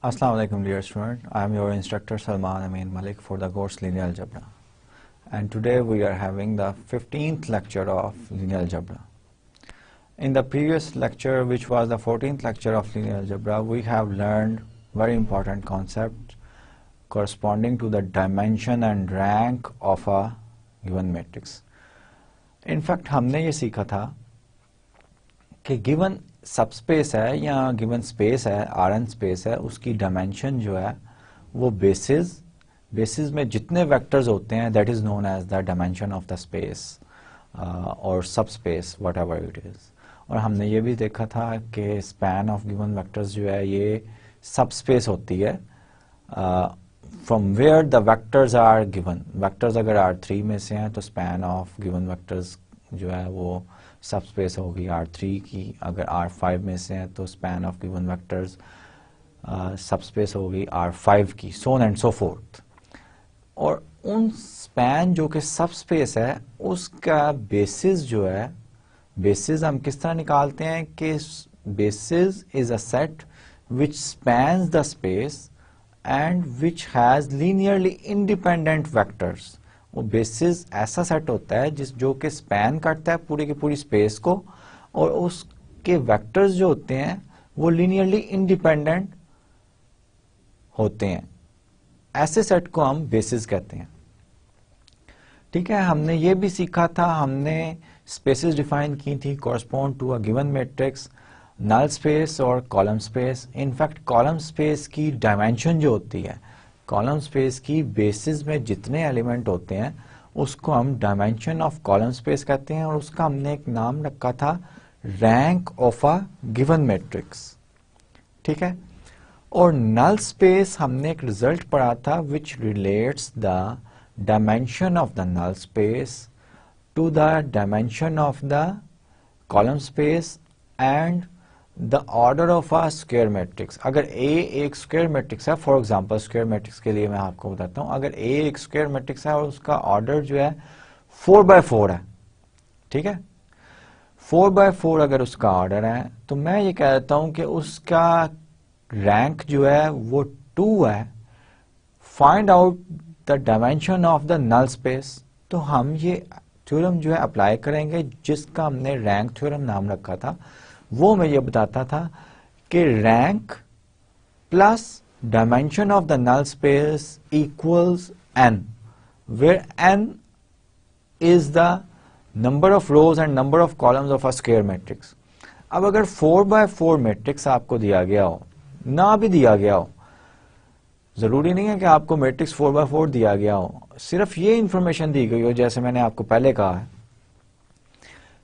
Assalamu alaikum dear student, I am your instructor Salman Amin Malik for the course Linear Algebra, and today we are having the 15th lecture of Linear Algebra. In the previous lecture, which was the 14th lecture of Linear Algebra, we have learned very important concepts corresponding to the dimension and rank of a given matrix. In fact, हमने ये सीखा था कि given subspace है या given space है, RN space है, उसकी डायमेंशन जो है वो बेसिस में जितने वेक्टर्स होते हैं that is known as the dimension of the space और subspace whatever it is. और हमने ये भी देखा था कि स्पैन ऑफ गिवन वेक्टर्स जो है ये सबस्पेस होती है from where the vectors are given. Vectors अगर R3 में से हैं तो स्पैन ऑफ गिवन वेक्टर्स जो है वो सबस्पेस होगी R3 की. अगर R5 में से है तो span of given vectors subspace होगी R5 की, सो ऑन एंड सो फोर्थ. और उन स्पैन जो कि सबस्पेस है उसका बेसिस जो है, बेसिस हम किस तरह निकालते हैं कि basis is a set which spans the space and which has linearly independent vectors. वो बेसिस ऐसा सेट होता है जो कि स्पैन करता है पूरी की पूरी स्पेस को और उसके वेक्टर्स जो होते हैं वो लीनियरली इंडिपेंडेंट होते हैं. ऐसे सेट को हम बेसिस कहते हैं. ठीक है, हमने ये भी सीखा था, हमने स्पेसेस डिफाइन की थी correspond to a given matrix, null space और column space. In fact column space की डायमेंशन जो होती है, कॉलम स्पेस की बेसिस में जितने एलिमेंट होते हैं उसको हम डायमेंशन ऑफ कॉलम स्पेस कहते हैं और उसका हमने एक नाम रखा था rank of a given matrix. ठीक है, और नल स्पेस हमने एक रिजल्ट पढ़ा था which relates the dimension of the null space to the dimension of the column space and the order of a square matrix. अगर A एक square matrix है, फॉर एग्जांपल स्क्वायर मैट्रिक्स के लिए मैं आपको बताता हूं, अगर A एक स्क्वायर मैट्रिक्स है और उसका ऑर्डर जो है 4x4 है, ठीक है, 4x4 अगर उसका ऑर्डर है तो मैं ये कह देता हूं कि उसका रैंक जो है वो 2 है. Find out the dimension of the null space. तो हम ये थ्योरम जो है अप्लाई करेंगे जिसका हमने रैंक थ्योरम नाम रखा था. वो मैं ये बताता था कि rank plus dimension of the null space equals n, where n is the number of rows and number of columns of a square matrix. अब अगर 4x4 मैट्रिक्स आपको दिया गया हो, ना भी दिया गया हो, जरूरी नहीं है कि आपको मैट्रिक्स 4x4 दिया गया हो, सिर्फ ये इंफॉर्मेशन दी गई हो जैसे मैंने आपको पहले कहा है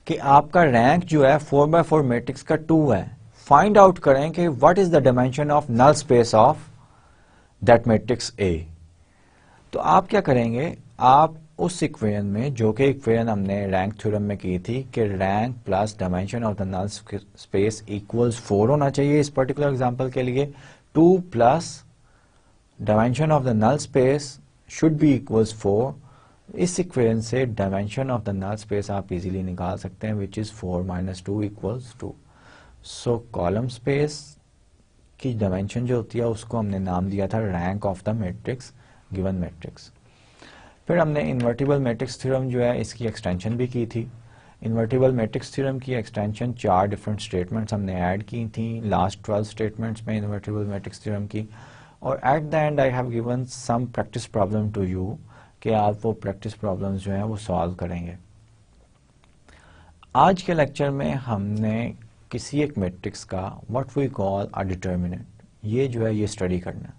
कि आपका रैंक जो है 4x4 मैट्रिक्स का 2 है. फाइंड आउट करें कि what is the dimension of null space of that matrix A. तो आप क्या करेंगे, आप उस इक्वेशन में जो कि इक्वेशन हमने रैंक थ्योरम में की थी कि rank plus dimension of the null space equals 4 होना चाहिए. इस पर्टिकुलर एग्जांपल के लिए 2 plus dimension of the null space should be equals 4. इस इक्वेशन से dimension of the null space आप इजीली निकाल सकते हैं which is 4 minus 2 equals 2. So column space की डायमेंशन जो होती है उसको हमने नाम दिया था rank of the matrix, given matrix. फिर हमने इन्वर्टिबल मैट्रिक्स थ्योरम जो है इसकी एक्सटेंशन भी की थी. इन्वर्टिबल मैट्रिक्स थ्योरम की एक्सटेंशन 4 डिफरेंट स्टेटमेंट्स हमने ऐड की थी लास्ट 12 स्टेटमेंट्स में इन्वर्टिबल मैट्रिक्स थ्योरम की. और at the end I have given some practice problem to you कि आप वो प्रैक्टिस प्रॉब्लम्स जो हैं वो सॉल्व करेंगे. आज के लेक्चर में हमने किसी एक मैट्रिक्स का what we call a determinant, ये जो है ये स्टडी करना.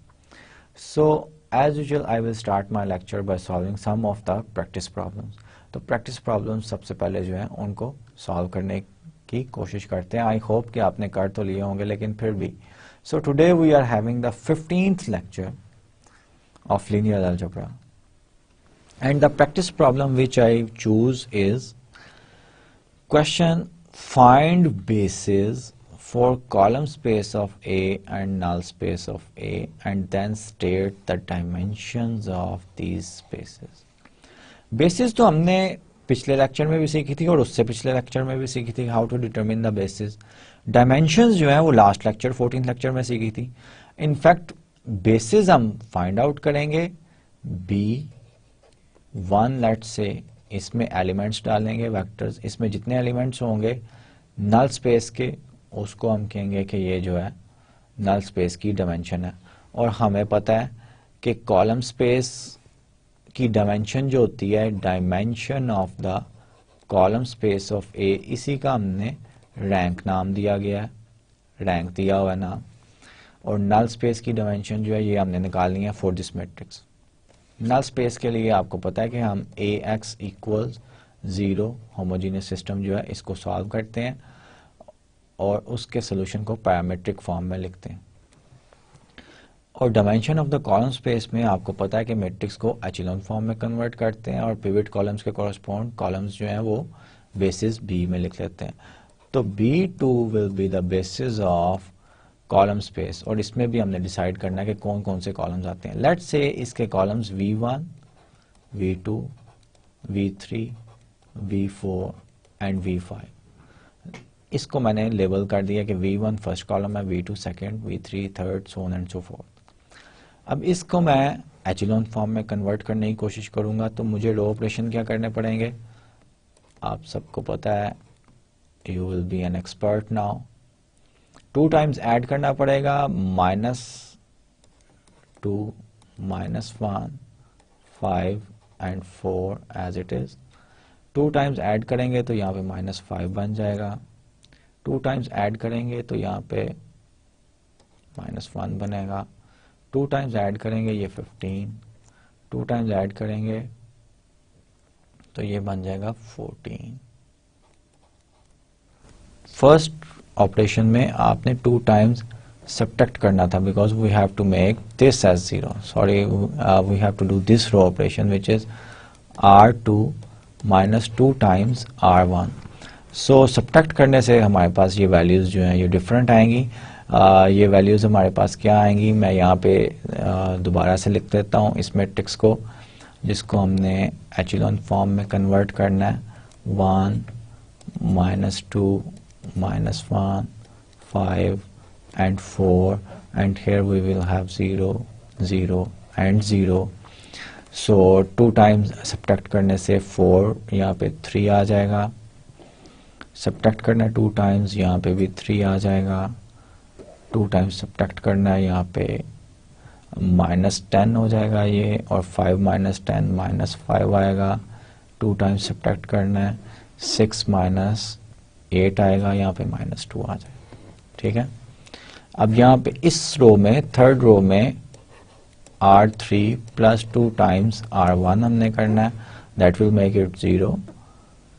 So as usual I will start my lecture by solving some of the practice problems. तो प्रैक्टिस प्रॉब्लम्स सबसे पहले जो है उनको सॉल्व करने की कोशिश करते हैं. आई होप कि आपने कर तो लिए होंगे लेकिन फिर भी. So today we are having the 15th lecture of linear algebra. And the practice problem which I choose is question find bases for column space of A and null space of A and then state the dimensions of these spaces. Bases तो हमने पिछले lecture में भी सीखी थी और उससे पिछले लेक्चर में भी सीखी थी, how to determine the basis. Dimensions जो है वो लास्ट लेक्चर 14th लेक्चर में सीखी थी. इनफैक्ट बेसिस हम फाइंड आउट करेंगे B1, लेट्स से इसमें एलिमेंट्स डालेंगे वेक्टर्स, इसमें जितने एलिमेंट्स होंगे नल स्पेस के उसको हम कहेंगे कि ये जो है नल स्पेस की डायमेंशन है। और हमें पता है कि कॉलम स्पेस की डायमेंशन जो होती है dimension of the column space of A, इसी का हमने रैंक नाम दिया गया है, रैंक दिया हुआ है नाम। और नल स्पेस की डायमेंशन जो है ये हमने निकालनी है for this matrix. Null space के लिए आपको पता है कि हम Ax इक्वल्स 0 होमोजीनियस सिस्टम जो है इसको सॉल्व करते हैं और उसके सोल्यूशन को पैरामीट्रिक फॉर्म में लिखते हैं। और dimension of the column space में आपको पता है कि मैट्रिक्स को एचेलॉन फॉर्म में कन्वर्ट करते हैं और पिवट कॉलम्स के कॉरस्पॉन्ड कॉलम्स जो हैं वो बेसिस B में लिख लेते हैं। तो B2 will be the basis of column space, और इसमें भी हमने डिसाइड करना है कि कौन कौन से कॉलम्स आते हैं। लेट्स से इसके columns V1, V2, V3, V4 and V5। इसको मैंने लेबल कर दिया कि V1 फर्स्ट कॉलम है, V2 second, V3 third, so on and so fourth. अब इसको मैं एचेलॉन फॉर्म में कन्वर्ट करने की कोशिश करूंगा, तो मुझे रो ऑपरेशन क्या करने पड़ेंगे, आप सबको पता है, you will be an expert now. 2 times add करना पड़ेगा, -2, -1, 5 and 4 as it is. 2 times add करेंगे तो यहाँ पे -5 बन जाएगा, 2 टाइम्स ऐड करेंगे तो यहाँ पे -1 बनेगा, 2 टाइम्स ऐड करेंगे ये 15, 2 टाइम्स ऐड करेंगे तो ये बन जाएगा 14। फर्स्ट ऑपरेशन में आपने 2 टाइम्स सब्ट्रैक्ट करना था because we have to make this as 0, sorry we have to do this row operation which is R2 -2 times R1। So subtract करने से हमारे पास ये वैल्यूज जो हैं ये डिफरेंट आएंगी। ये वैल्यूज हमारे पास क्या आएंगी, मैं यहाँ पे दोबारा से लिख देता हूँ इस मैट्रिक्स को जिसको हमने एचेलॉन फॉर्म में कन्वर्ट करना है। 1, -2, -1, 5 and 4, and here we will have 0, 0 and 0. So 2 times subtract करने से 4, यहाँ पे 3 आ जाएगा, सब्ट्रैक्ट करना है 2 टाइम्स, यहाँ पे भी 3 आ जाएगा, 2 टाइम्स सब्ट्रैक्ट करना है, यहाँ पे -10 हो जाएगा ये, और 5 -10 -5 आएगा, 2 टाइम्स सब्ट्रैक्ट करना है, 6 -8 आएगा, यहाँ पे -2 आ जाएगा। ठीक है, अब यहाँ पे इस रो में थर्ड रो में R3 + 2 टाइम्स R1 हमने करना है, that will make it 0।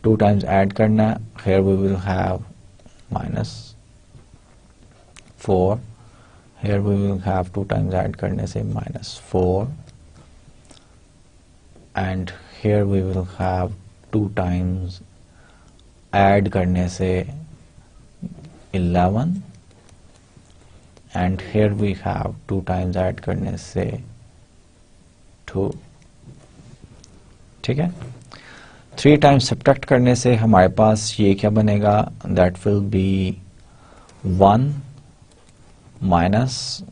2 times add करना है, here we will have -4, here we will have 2 times add करने से -4, and here we will have 2 times add करने से 11, and here we have 2 times add करने से 2। ठीक है, 3 टाइम्स सब्ट्रैक्ट करने से हमारे पास ये क्या बनेगा, that will be 1 minus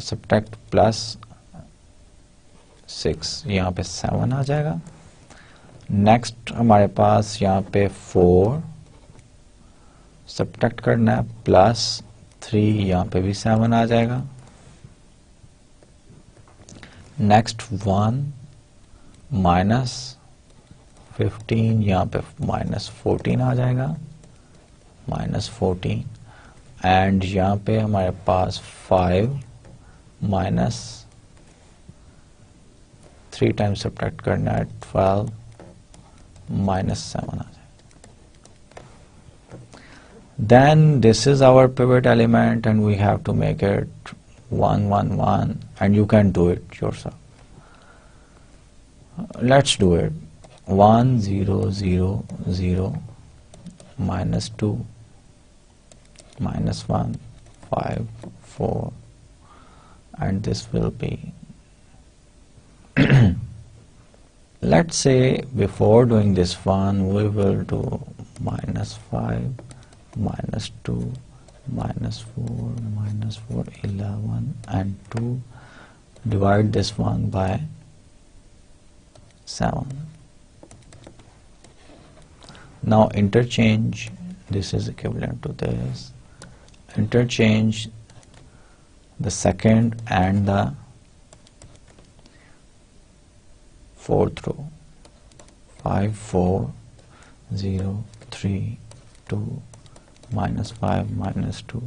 subtract +6, यहाँ पे 7 आ जाएगा। नेक्स्ट हमारे पास यहाँ पे 4 सब्ट्रैक्ट करना है +3, यहाँ पे भी 7 आ जाएगा। नेक्स्ट 1 -15, यहाँ पे -14 आ जाएगा, -14, एंड यहाँ पे हमारे पास 5 -3 टाइम्स सब्ट्रैक्ट करना है 12, -7 आ जाएगा। Then this is our pivot element and we have to make it 1 1 1, and you can do it yourself. Let's do it. 1 0 0 0 -2 -1 5 4, and this will be let's say before doing this one we will do -5 -2 -4, -4, 11 and 2. Divide this one by 7. Now interchange, this is equivalent to this. Interchange the second and the fourth row. 5, 4, 0, 3, 2, -5, -2.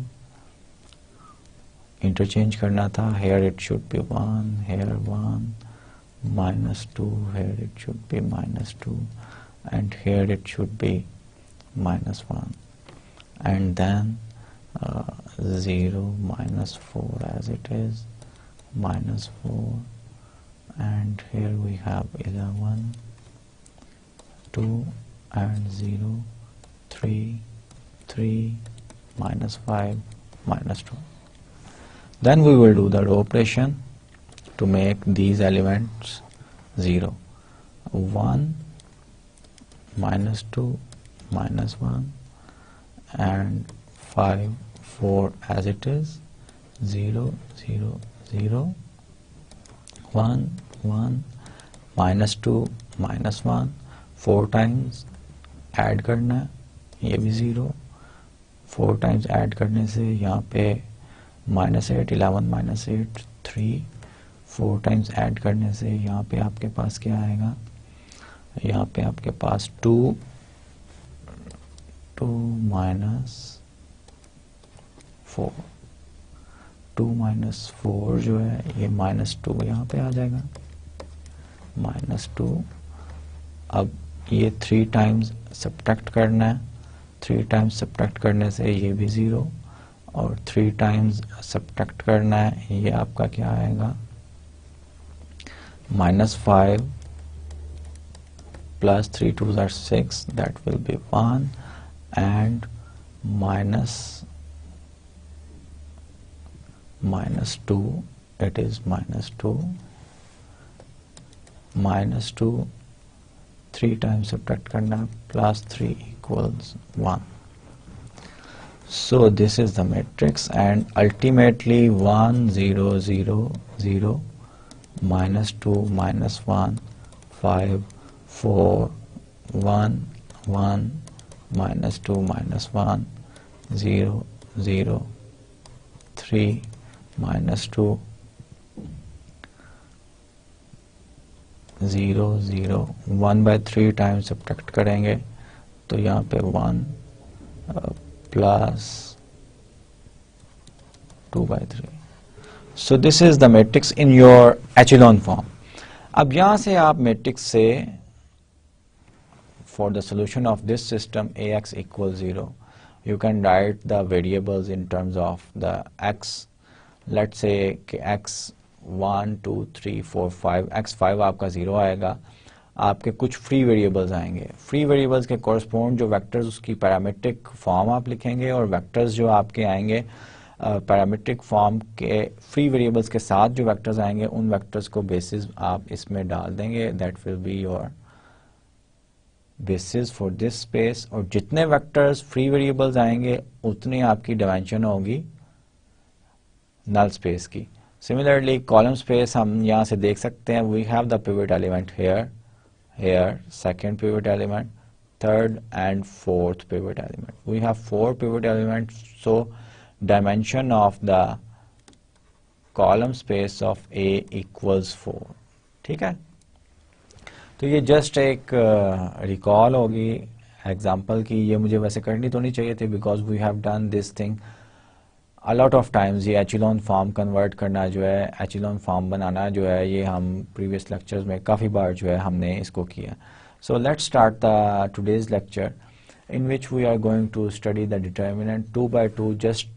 Interchange करना था. Here it should be 1, here 1, -2, here it should be -2, and here it should be -1, and then 0, -4 as it is, -4, and here we have 11, 2 and 0, 3, 3, -5, -2. Then we will do the row operation to make these elements 0. 1, -2, -1, and 5, 4 as it is, 0, 0, 0, 1, 1, -2, -1, 4 times add करना है, ये भी 0, 4 times add करने से यहाँ पे -8, 11, -8, 3, 4 times add करने से यहाँ पे आपके पास क्या आएगा, यहाँ पे आपके पास 2 -4, 2 -4 जो है ये -2 यहाँ पे आ जाएगा, -2. अब ये 3 टाइम्स सब्ट्रैक्ट करना है, 3 टाइम्स सब्ट्रैक्ट करने से ये भी 0, और 3 टाइम्स सब्ट्रैक्ट करना है, ये आपका क्या आएगा, -5 plus 3 2s are 6, that will be 1, and -2, it is -2, -2, 3 times subtract करना, plus 3 equals 1. So this is the matrix, and ultimately 1 0 0 0, -2 -1, 5 4 1 1, -2 -1, 0 0, 3 -2, 0 0, 1/3 times subtract करेंगे तो यहाँ पे 1 plus 2/3. So this is the matrix in your echelon form. अब यहाँ से आप matrix से for the solution of this system Ax equals 0, you can write the variables in terms of the x. Let's say कि x 1 2 3 4 5, x5 आपका 0 आएगा. आपके कुछ फ्री वेरिएबल्स आएंगे. फ्री वेरिएबल्स के कॉरस्पॉन्ड जो वेक्टर्स उसकी पैरामीट्रिक फॉर्म आप लिखेंगे, और वेक्टर्स जो आपके आएंगे पैरामीट्रिक फॉर्म के फ्री वेरिएबल्स के साथ जो वेक्टर्स आएंगे उन वेक्टर्स को बेसिस आप इसमें डाल देंगे. That will be your basis for this space. और जितने वेक्टर्स फ्री वेरिएबल्स आएंगे उतनी आपकी डायमेंशन होगी नल स्पेस की. सिमिलरली कॉलम स्पेस हम यहाँ से देख सकते हैं. We have the pivot element here, second pivot element, third and fourth pivot element. We have 4 pivot elements, so dimension of the column space of A equals 4. ठीक है, तो ये जस्ट एक रिकॉल होगी एग्जाम्पल की. ये मुझे वैसे करनी तो नहीं चाहिए थी because we have done this thing a lot of times. ये एचिलॉन फॉर्म कन्वर्ट करना जो है, एचिलॉन फॉर्म बनाना जो है, ये हम प्रीवियस लेक्चर्स में काफ़ी बार जो है हमने इसको किया. So let's start the today's lecture in which we are going to study the determinant 2 by 2. Just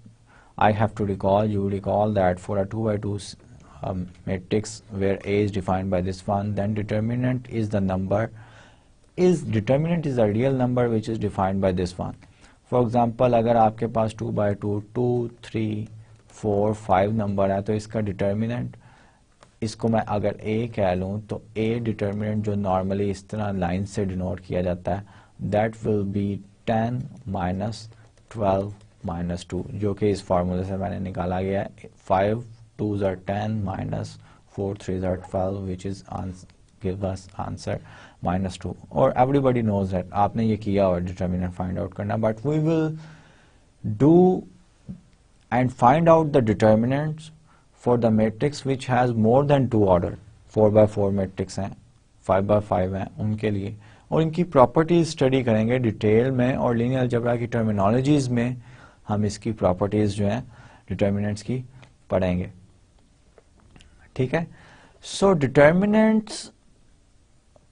I have to recall, you recall that for a 2 by 2 matrix where A is defined by this one, then determinant is the number, determinant is a real number which is defined by this one. For example अगर आपके पास 2 by 2 2 3 4 5 number है तो इसका determinant, इसको मैं अगर A कह लूँ तो A डिटर्मिनेंट जो नॉर्मली इस तरह लाइन से डिनोट किया जाता है, that will B 10 -12 minus two, जो कि इस फार्मूले से मैंने निकाला गया है. 5 2s are 10 minus 4 3s are 12 which is give us answer minus 2. और everybody knows that आपने ये किया और determinant find out करना, but we will do and find out the determinants for the matrix which has more than two order. 4 by 4 matrix हैं, 5 by 5 हैं, उनके लिए, और इनकी प्रॉपर्टीज स्टडी करेंगे डिटेल में, और लीनियर अलजेब्रा की टर्मिनोलॉजीज में हम इसकी प्रॉपर्टीज जो हैं डिटर्मिनेंट्स की पढ़ेंगे. ठीक है. सो determinants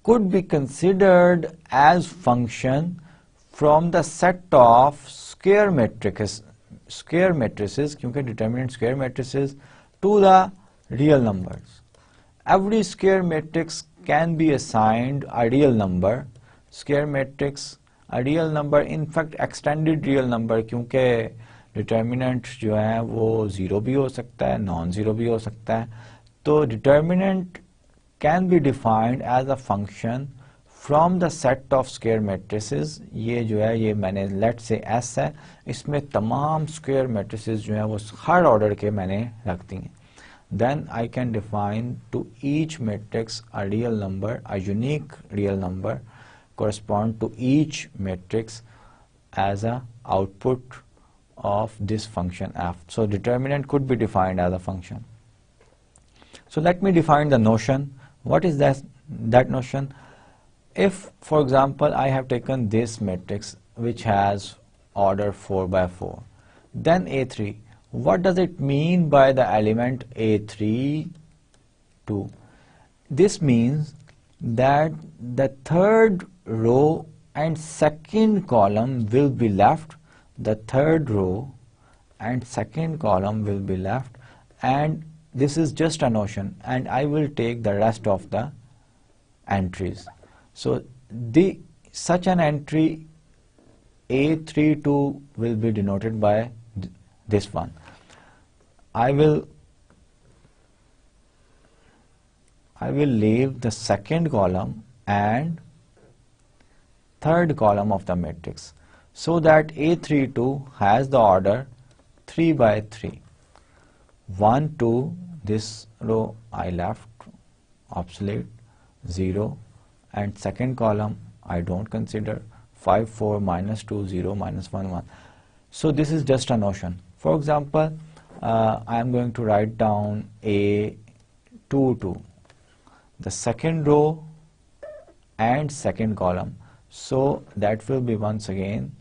could be considered as function from the set of square matrices, क्योंकि determinant square matrices to the real numbers. Every square matrix can be assigned a real number. Square matrix a real number, in fact extended real number, क्योंकि determinant जो है वो zero भी हो सकता है, non zero भी हो सकता है. तो determinant can be defined as a function from the set of square matrices. ये जो है ये मैंने let से S है, इसमें तमाम square matrices जो है वो हर order के मैंने रख दी हैं. Then I can define to each matrix a real number, a unique real number correspond to each matrix as a output of this function f. So determinant could be defined as a function. So let me define the notion. What is that notion? If, for example, I have taken this matrix which has order 4 by 4, then A3, what does it mean by the element A3, 2? This means that the third row and second column will be left, the third row and second column will be left, and this is just a notion, and I will take the rest of the entries. So such an entry A32 will be denoted by this one. I will leave the second column and third column of the matrix, so that A32 has the order 3 by 3. 1, 2, this row I left obsolete, 0, and second column I don't consider, 5, 4, minus 2, 0, minus 1, 1. So this is just a notion. For example, I am going to write down A22, the second row and second column. So that will be once again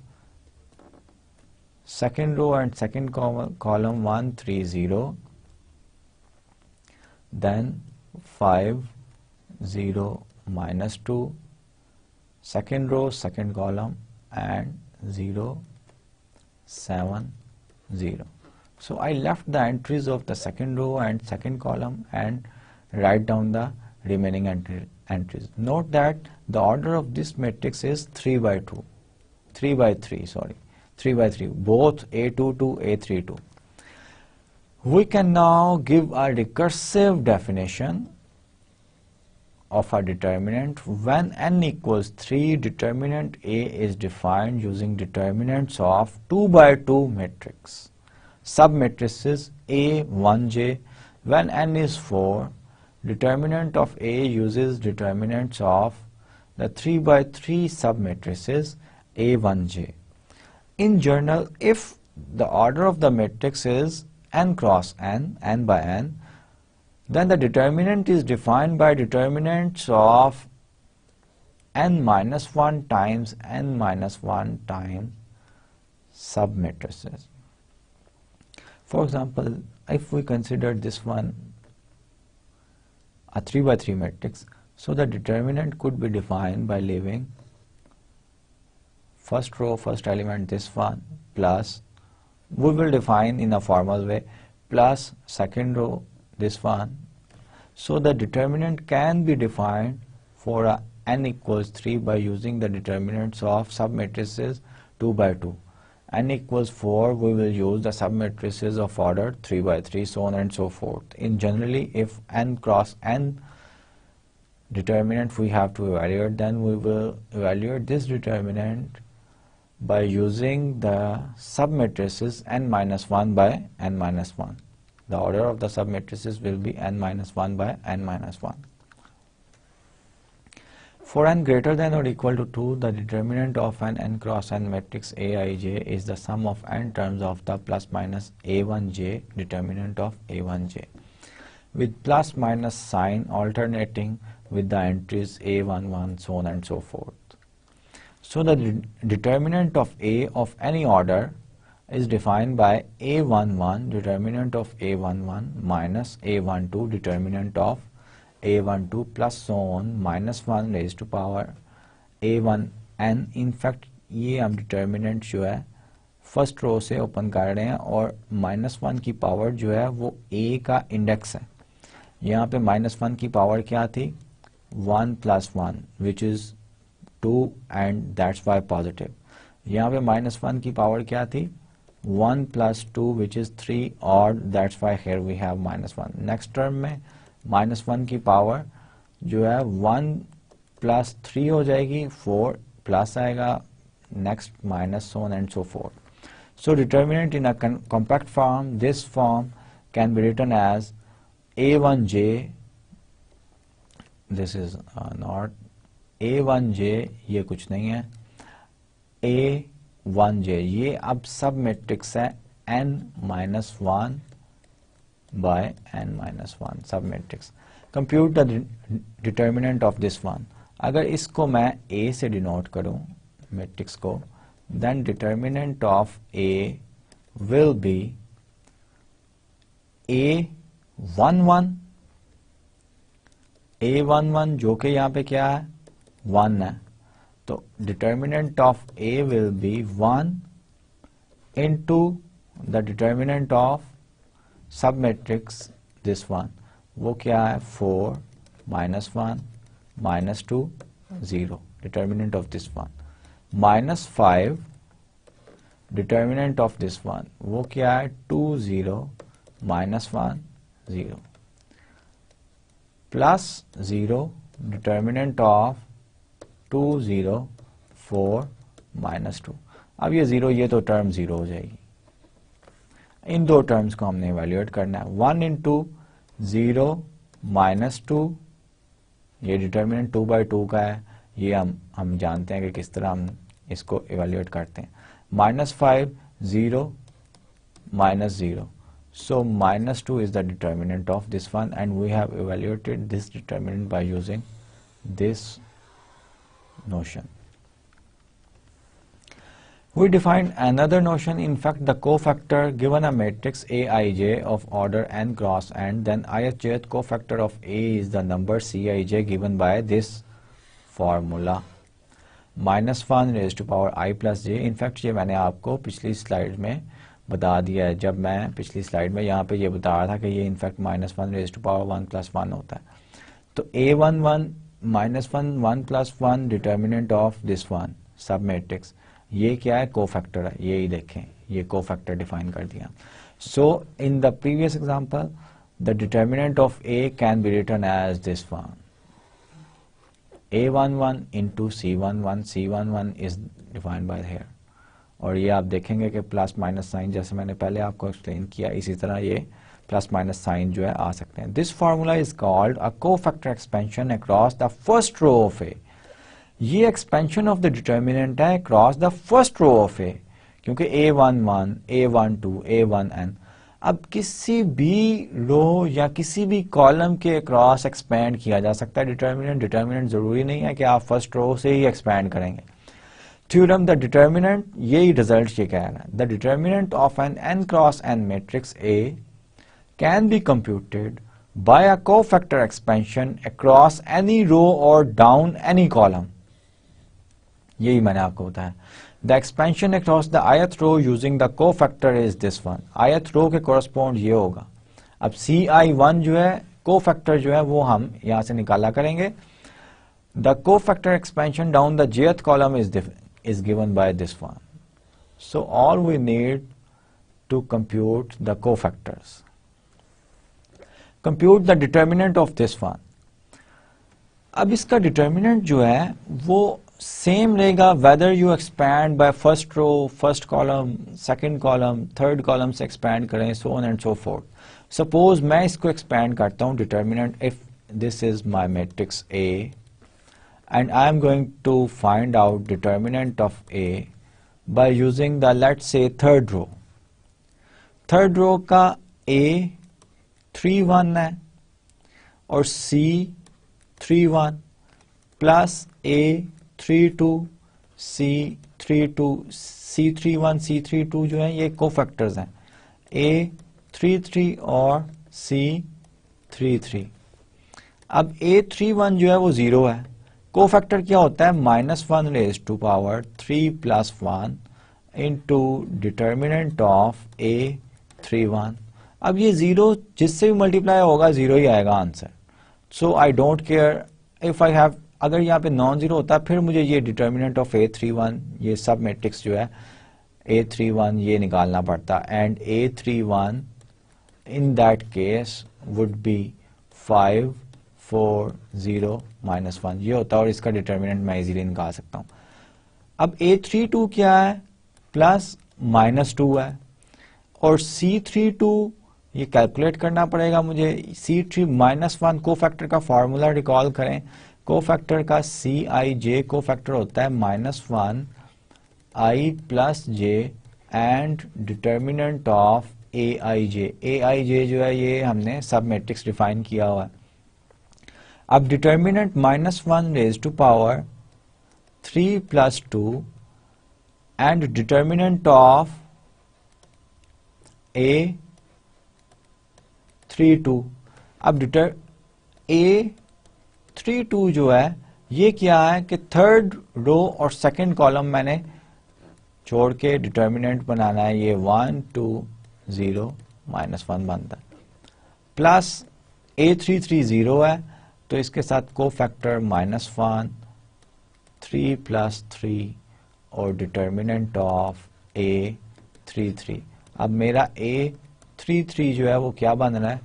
second row and second column 1, 3, 0, then 5, 0, minus 2, second row, second column, and 0, 7, 0. So I left the entries of the second row and second column and write down the remaining entries. Note that the order of this matrix is 3 by 3, both A2 to A32. We can now give a recursive definition of a determinant. When n equals 3, determinant A is defined using determinants of 2 by 2 matrix. Submatrices A, 1j. When n is 4, determinant of A uses determinants of the 3 by 3 submatrices A, 1j. In general, if the order of the matrix is n cross n, n by n, then the determinant is defined by determinants of n minus 1 times n minus 1 times submatrices. For example, if we consider this one a 3 by 3 matrix, so the determinant could be defined by leaving first row, first element, this one, plus, we will define in a formal way, plus second row, this one. So the determinant can be defined for a n equals 3 by using the determinants of submatrices 2 by 2. N equals 4, we will use the submatrices of order 3 by 3, so on and so forth. In generally, if n cross n determinant we have to evaluate, then we will evaluate this determinant by using the submatrices n minus 1 by n minus 1. The order of the submatrices will be n minus 1 by n minus 1. For n greater than or equal to 2, the determinant of an n cross n matrix Aij is the sum of n terms of the plus minus a1j determinant of a1j, with plus minus sign alternating with the entries a11, so on and so forth. So the determinant of A of any order is defined by a11 determinant of a11 minus a12 determinant of a12 plus so on minus 1 raised to power a1n. in fact ये हम determinant जो है first row से open कर रहे हैं और minus 1 की पावर जो है वो a का इंडेक्स है. यहाँ पे माइनस 1 की पावर क्या थी 1 plus 1 which is 2 and that's why positive. यहाँ पे माइनस 1 की पावर क्या थी 1 प्लस 2 विच इज 3 और that's why here we have minus 1. Next term में माइनस 1 की पावर जो है 1 प्लस 3 हो जाएगी 4 प्लस आएगा next minus so on and so forth. So determinant in a compact form, this form can be written as a1j, this is not a1j, ये कुछ नहीं है a1j, ये अब सब मैट्रिक्स है n minus 1 by n minus 1 सब matrix. Compute the determinant of this one. अगर इसको मैं a से डिनोट करूं मैट्रिक्स को, then determinant of a will be a11 जो कि यहाँ पे क्या है 1 है, तो determinant of a will be 1 into the determinant of submatrix this one, वो क्या है 4 minus 1 minus 2 0 determinant of this one, minus 5 determinant of this one, वो क्या है 2 0 minus 1 0 plus 0 determinant of 2 0 4 minus 2. अब ये 0 ये तो टर्म 0 हो जाएगी. इन दो टर्म्स को हमने इवैल्यूएट करना है. 1 into 0 minus 2, ये डिटर्मिनेंट 2 by 2 का है, ये हम जानते हैं कि किस तरह हम इसको इवैल्यूएट करते हैं. minus 5 0 minus 0, so minus 2 is the determinant of this one, and we have evaluated this determinant by using this notion. We defined another notion. In fact, the cofactor given a matrix Aij of order n cross n, then ith cofactor of A is the number Cij given by this formula minus 1 raised to power I plus j. In fact, ये मैंने आपको पिछली slide में बता दिया है. जब मैं पिछली स्लाइड में यहाँ पे ये बता रहा था कि ये in fact minus 1 raise to power 1 plus 1 होता है. तो a11 minus 1 1 plus 1 determinant of this one सब मैट्रिक्स, ये क्या है कोफैक्टर है. यही देखें, ये कोफैक्टर डिफाइन कर दिया. So in the previous example the determinant of a can be written as this one, a11 into c11, c11 is defined by here. और ये आप देखेंगे कि प्लस माइनस साइन जैसे मैंने पहले आपको एक्सप्लेन किया, इसी तरह ये प्लस माइनस साइन जो है आ सकते हैं. This formula is called a cofactor expansion across the first row of A. ये एक्सपेंशन ऑफ द डिटर्मिनेंट है across the first row of A, क्योंकि a11 a12 a1n अब किसी भी रो या किसी भी कॉलम के अक्रॉस एक्सपेंड किया जा सकता है डिटर्मिनेंट. डिटर्मिनेंट जरूरी नहीं है कि आप फर्स्ट रो से ही एक्सपेंड करेंगे. थ्योरम द डिटर्मिनेंट, यही रिजल्ट ये कह रहा है. The determinant of an n cross n matrix A can be computed by a cofactor expansion across any row or down any column. यही मैंने आपको बताया. The expansion across the ith row using the cofactor is this one. ith row के correspond ये होगा. अब Ci1 जो है cofactor जो है वो हम यहाँ से निकाला करेंगे. The cofactor expansion down the jth column is given by this one. So all we need to compute the cofactors. Compute the determinant of this one. अब इसका डिटर्मिनेंट जो है वो सेम रहेगा whether you expand by first row, first column, second column, third column से expand करें, so on and so forth. Suppose मैं इसको एक्सपैंड करता हूं, determinant if this is my matrix A and I am going to find out determinant of A by using the, let's say, third row. Third row का A 3 1 है और C 3 1 plus A 3 2 C 3 2 C 3 1 C 3 2 जो है ये cofactors हैं, A 3 3 और C 3 3। अब A 3 1 जो है वो 0 है, कोफैक्टर क्या होता है -1 raise to power 3 plus 1 into determinant of A 3 1। अब ये 0 जिससे भी मल्टीप्लाई होगा 0 ही आएगा answer. So I don't care if I have, अगर यहाँ पे नॉन जीरो होता फिर मुझे ये डिटर्मिनेंट ऑफ A 3 1 ये सब मैट्रिक्स जो है A 3 1 ये निकालना पड़ता, and A 3 1 in that case would be 5 4 0 -1 ये होता है, और इसका डिटर्मिनेंट मैं इजीली निकाल सकता हूं। अब A 3 2 क्या है, प्लस -2 है, और C 3 2 ये कैलकुलेट करना पड़ेगा मुझे। C 3 -1 कोफैक्टर का फॉर्मूला रिकॉल करें, कोफैक्टर का CIJ कोफैक्टर होता है -1 I plus J and determinant of AIJ। AIJ जो है ये हमने सब मैट्रिक्स डिफाइन किया हुआ है। अब determinant -1 raise to power 3 plus 2 and determinant of A 3 2। अब A 3 2 जो है ये क्या है कि थर्ड रो और सेकंड कॉलम मैंने छोड़ के डिटर्मिनेंट बनाना है, ये 1 2 0 -1 बनता है, प्लस A 3 3 0 है तो इसके साथ कोफैक्टर -1 3 प्लस 3 और डिटर्मिनेंट ऑफ A 3 3। अब मेरा A 3 3 जो है वो क्या बन रहा है,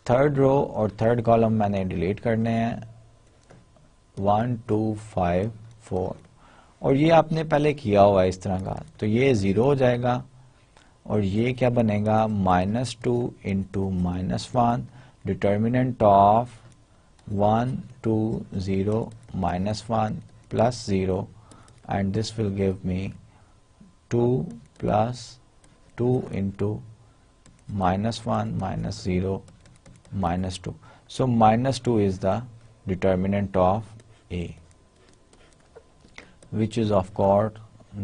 थर्ड रो और थर्ड कॉलम मैंने डिलीट करने हैं, 1 2 5 4, और ये आपने पहले किया हुआ है इस तरह का, तो ये 0 हो जाएगा और ये क्या बनेगा -2 into -1 determinant of 1 2 0 -1 plus 0, and this will give me 2 plus 2 into -1 minus 0 -2. So -2 is the determinant of A, which is of course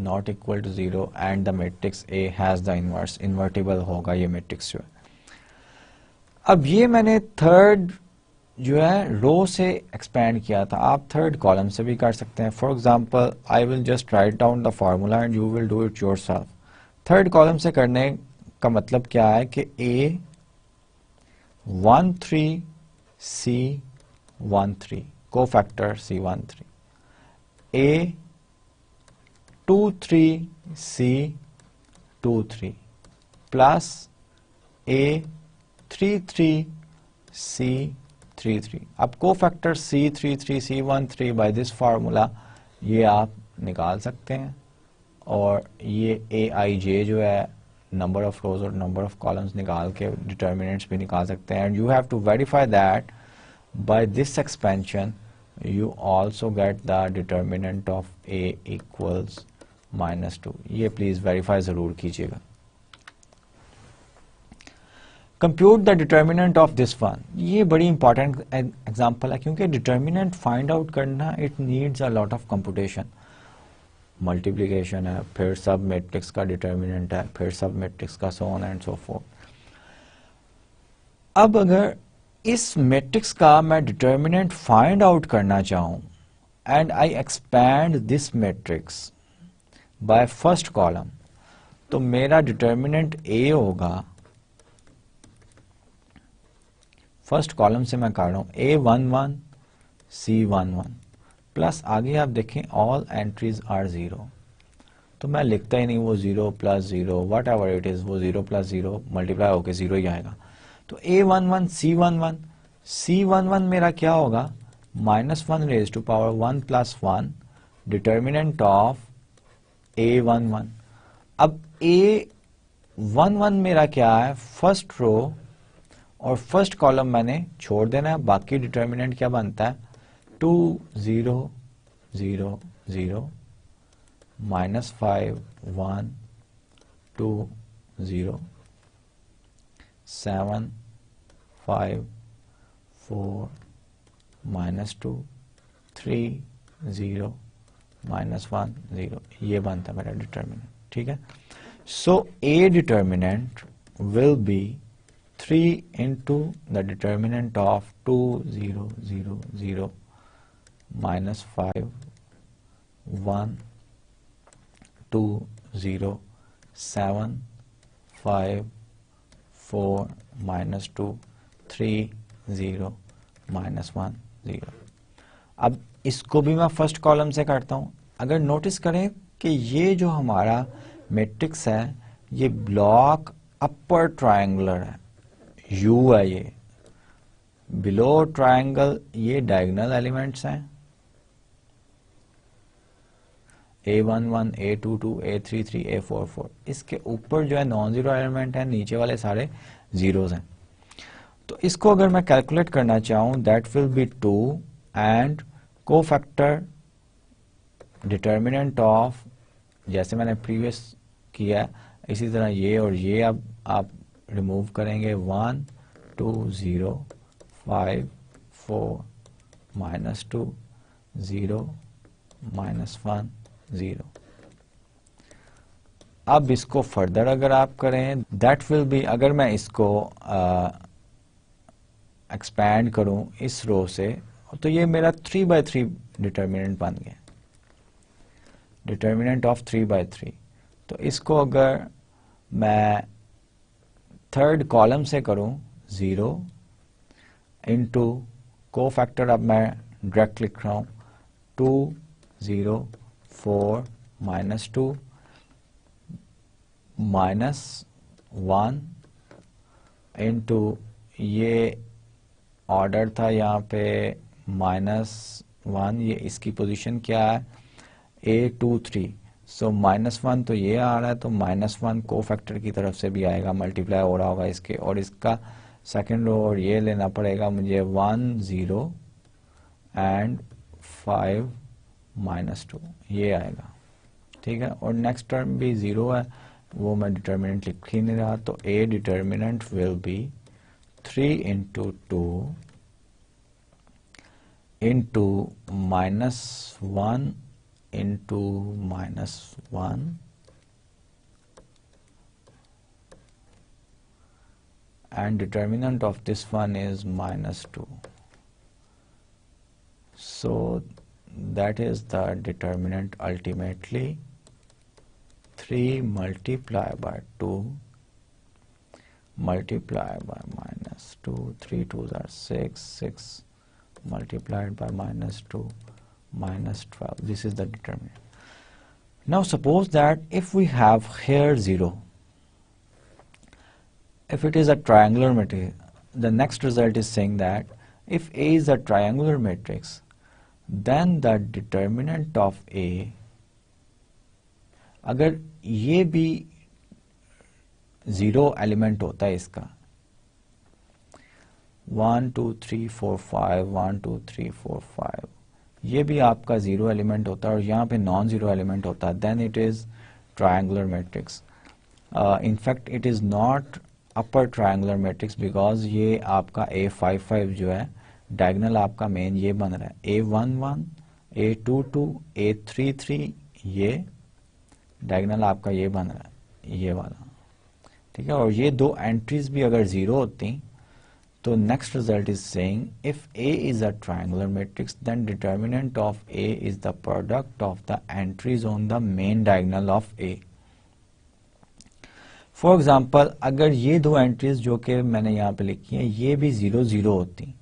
not equal to 0, and the matrix A has the inverse, invertible होगा ये matrix जो है। अब ये मैंने third जो है रो से एक्सपैंड किया था, आप थर्ड कॉलम से भी कर सकते हैं। For example I will just write down the formula and you will do it yourself. Third column से करने का मतलब क्या है कि A 1 3 C 1 3 cofactor C 1 3, A 2 3 C 2 3 plus A 3 3 C 3 3। अब cofactor C 3 3 C 1 3 by this formula ये आप निकाल सकते हैं, और ये AIJ जो है नंबर ऑफ रोज और नंबर ऑफ कॉलम्स निकाल के डिटर्मिनेंट्स भी निकाल सकते हैं, and you have to verify that by this expansion you also get the determinant of A equals -2। ये प्लीज वेरीफाई जरूर कीजिएगा। Compute the determinant of this one, ये बड़ी इंपॉर्टेंट एग्जांपल है क्योंकि डिटर्मिनेंट फाइंड आउट करना it needs a lot of computation. Multiplication है, फिर सब मैट्रिक्स का डिटर्मिनेंट है, फिर सब मैट्रिक्स का सो ऑन एंड सो फोर्थ। अब अगर इस मैट्रिक्स का मैं डिटर्मिनेंट फाइंड आउट करना चाहूं and I expand this matrix bye first column, तो मेरा डिटर्मिनेंट A होगा, फर्स्ट कॉलम से मैं कर रहा हूं A 1 1 C 1 1 प्लस आगे आप देखें ऑल एंट्रीज आर 0, तो मैं लिखता ही नहीं, वो 0 plus 0 what ever it is, वो 0 प्लस 0 मल्टीप्लाई होकर 0 ही आएगा। तो A 1 1 C 1 1 C 1 1 मेरा क्या होगा, -1 raised to power 1 plus 1 determinant of A11। अब A11 मेरा क्या है, फर्स्ट रो और फर्स्ट कॉलम मैंने छोड़ देना है, बाकी डिटर्मिनेंट क्या बनता है 2 0 0 0 -5 1 2 0 7 5 4 -2 3 0 -1 0, ये बनता है मेरा डिटर्मिनेंट। ठीक है, सो A determinant will B 3 into the determinant of 2 0 0 0 -5 1 2 0 7 5 4 -2 3 0 -1 0। अब इसको भी मैं फर्स्ट कॉलम से करता हूं। अगर नोटिस करें कि ये जो हमारा मैट्रिक्स है ये ब्लॉक अपर ट्रायंगुलर है, U है, ये बिलो ट्रायंगल ये डायगोनल एलिमेंट्स हैं A11 A22 A33 A44, इसके ऊपर जो है नॉन जीरो एलिमेंट है, नीचे वाले सारे जीरोस हैं। तो इसको अगर मैं कैलकुलेट करना चाहूं that will B 2 and cofactor determinant of, जैसे मैंने प्रीवियस किया इसी तरह ये और ये अब आप रिमूव करेंगे 1 2 0 5 4 -2 0 -1 0। अब इसको फर्दर अगर आप करें दैट विल बी, अगर मैं इसको एक्सपैंड करूं इस रो से तो ये मेरा 3/3 डिटर्मिनेंट बन गया, डिटर्मिनेंट ऑफ 3/3। तो इसको अगर मैं थर्ड कॉलम से करूं 0 इंटू कोफैक्टर, अब मैं डायरेक्ट लिख रहा हूं 2 0 4 -2 -1 इंटू ये ऑर्डर था यहाँ पे -1, ये इसकी पोजीशन क्या है A23, सो -1 तो ये आ रहा है, तो -1 कोफैक्टर की तरफ से भी आएगा, मल्टीप्लाई हो रहा होगा इसके, और इसका सेकेंड रो और ये लेना पड़ेगा मुझे 1 0 एंड 5 -2 ये आएगा। ठीक है, और नेक्स्ट टर्म भी 0 है, वो मैं डिटर्मिनेंट लिख ही नहीं रहा, तो A determinant will B 3 into 2 into -1 into -1 and determinant of this one is -2. So that is the determinant ultimately 3 multiplied by 2 multiplied by -2, 3 2s are 6, 6 multiplied by -2 -12. This is the determinant. Now suppose that if we have here 0, if it is a triangular matrix, the next result is saying that if A is a triangular matrix, then the determinant of A, अगर ये भी 0 element होता है इसका 1 2 3 4 5 1 2 3 4 5, ये भी आपका 0 element होता है और यहाँ पे नॉन जीरो एलिमेंट होता है, then it is triangular matrix. In fact it is not upper triangular matrix because ये आपका A55 जो है डायगोनल आपका मेन ये बन रहा है A11 A22 A33, ये डायगोनल आपका ये बन रहा है ये वाला। ठीक है, और ये दो एंट्रीज भी अगर 0 होती तो next result is saying if A is a triangular matrix then determinant of A is the product of the entries on the main diagonal of A. For example अगर ये दो एंट्रीज जो कि मैंने यहाँ पे लिखी है ये भी 0 0 होती,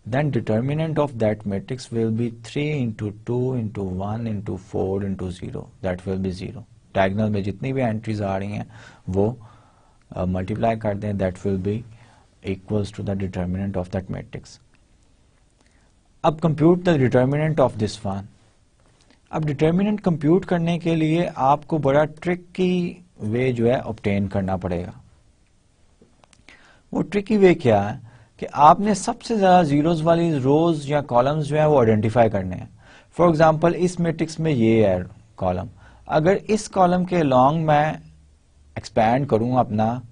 then determinant of that matrix will be 3 into 2 into 1 into 4 into 0, that will be 0। Diagonal में जितनी भी एंट्रीज आ रही हैं वो मल्टीप्लाई कर दें, that will be equals to the determinant of that matrix। अब compute the determinant of this one. अब डिटर्मिनेंट कंप्यूट करने के लिए आपको बड़ा ट्रिकी वे जो है ऑब्टेन करना पड़ेगा। वो ट्रिकी वे क्या है कि आपने सबसे ज़्यादा जीरोस वाली रोज या कॉलम्स जो है वो आइडेंटिफाई करने हैं। फॉर एग्जांपल इस मैट्रिक्स में ये है कॉलम, अगर इस कॉलम के लॉन्ग मैं एक्सपैंड करूं अपना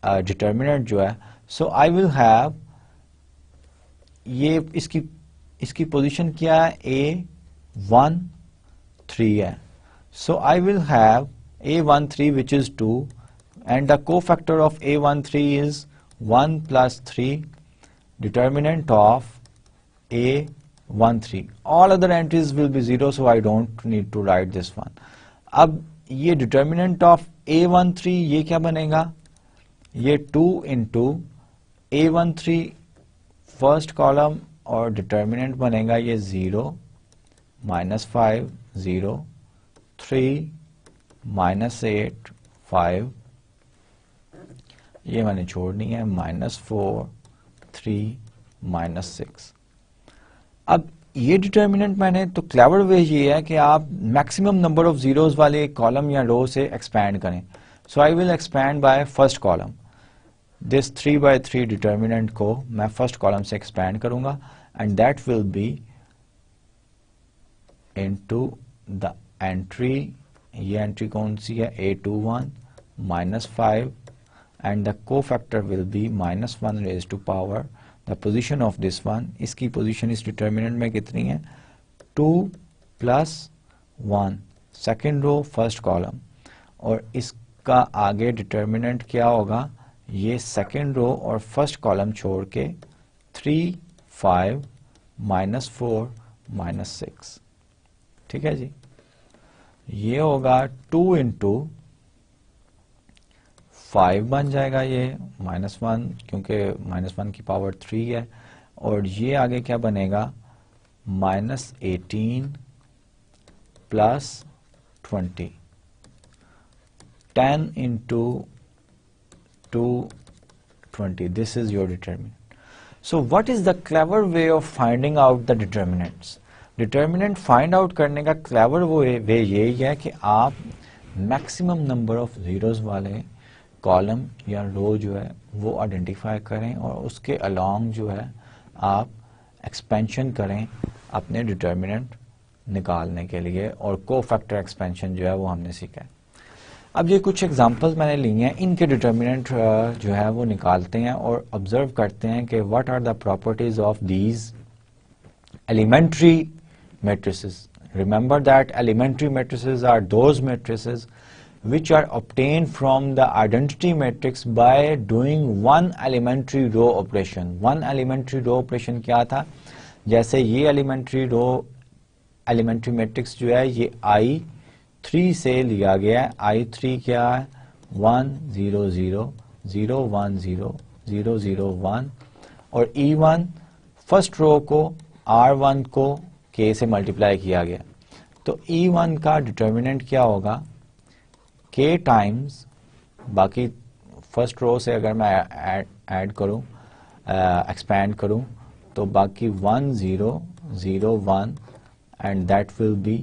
डिटर्मिनेंट जो है, सो आई विल हैव ये इसकी पोजीशन क्या है, A13 है। So I will have A13 which is 2 and the cofactor of A13 is 1 plus 3, determinant of A13. All other entries will be 0, so I don't need to write this one. अब ये determinant of A13 ये क्या बनेगा, ये 2 into A13 first column और determinant बनेगा ये 0 -5 0 3 -8 5, ये मैंने छोड़नी है -4 3 -6। अब ये डिटर्मिनेंट मैंने तो क्लेवर वे ये है कि आप मैक्सिमम नंबर ऑफ जीरोस वाले कॉलम या रो से एक्सपैंड करें। So I will expand by first column. This 3/3 determinant को मैं फर्स्ट कॉलम से एक्सपैंड करूंगा and that will be into the entry, ये एंट्री कौन सी है, A21 -5 and the cofactor will be -1 raise to power the position of this one. इसकी position इस डिटर्मिनेंट में कितनी है, 2 + 1 सेकेंड रो फर्स्ट कॉलम, और इसका आगे डिटर्मिनेंट क्या होगा, ये सेकेंड रो और फर्स्ट कॉलम छोड़ के 3 5 -4 -6। ठीक है जी, ये होगा 2 into 5 बन जाएगा ये -1, क्योंकि -1 की पावर 3 है, और ये आगे क्या बनेगा, -18 + 20, 10 into 220. This is your determinant. So what is the clever way of finding out the determinants? Determinant find out करने का clever way यही है कि आप maximum number of zeros वाले कॉलम या रो जो है वो आइडेंटिफाई करें और उसके अलोंग जो है आप एक्सपेंशन करें अपने डिटर्मिनेंट निकालने के लिए, और कोफैक्टर एक्सपेंशन जो है वो हमने सीखा है। अब ये कुछ एग्जांपल्स मैंने लिए हैं, इनके डिटर्मिनेंट जो है वो निकालते हैं और ऑब्जर्व करते हैं कि what are the properties of these elementary matrices. Remember that elementary matrices are those matrices which are obtained from the identity matrix by doing one elementary row operation. One elementary row operation क्या था, जैसे ये elementary matrix जो है ये I3 से लिया गया है। I3 क्या है, 1 0 0 0 1 0 0 0 1, और E1 फर्स्ट रो को R1 को K से मल्टीप्लाई किया गया। तो E1 का डिटर्मिनेंट क्या होगा, K टाइम्स, बाकी फर्स्ट रो से अगर मैं ऐड करूं, एक्सपैंड करूं, तो बाकी 1 0 0 1 and that will B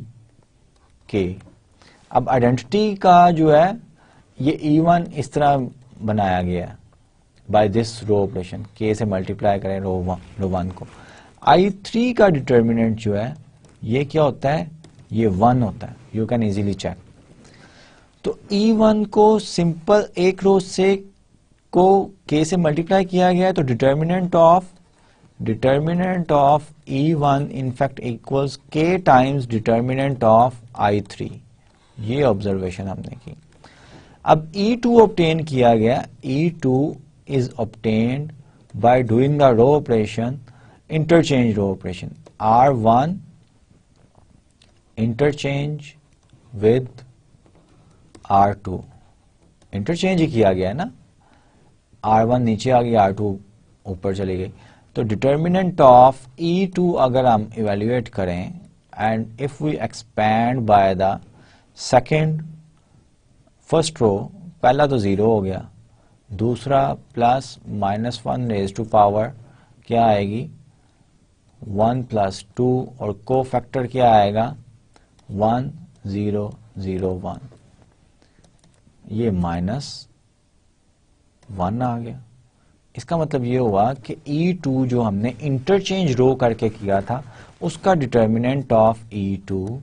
K। अब आइडेंटिटी का जो है ये E1 इस तरह बनाया गया है by this row operation, K से मल्टीप्लाई करें रो 1 को। I3 का डिटर्मिनेंट जो है ये क्या होता है, ये 1 होता है, यू कैन इजीली चेक। तो E1 को सिंपल एक रो से को K से मल्टीप्लाई किया गया है, तो determinant of E1 in fact equals K times determinant of I3। ये ऑब्जर्वेशन हमने की। अब E2 ऑब्टेन किया गया, E2 is obtained by doing the row operation, interchange row operation, R1 interchange with R2, interchange ही किया गया है ना, R1 नीचे आ गई, R2 ऊपर चली गई। तो डिटर्मिनेंट ऑफ E2 अगर हम इवेल्युएट करें and if we expand by the second first row, पहला तो 0 हो गया, दूसरा प्लस -1 रेज टू पावर क्या आएगी, 1 प्लस 2 और को फैक्टर क्या आएगा 1 0 0 1, ये -1 आ गया। इसका मतलब ये हुआ कि E2 जो हमने इंटरचेंज रो करके किया था उसका determinant of E2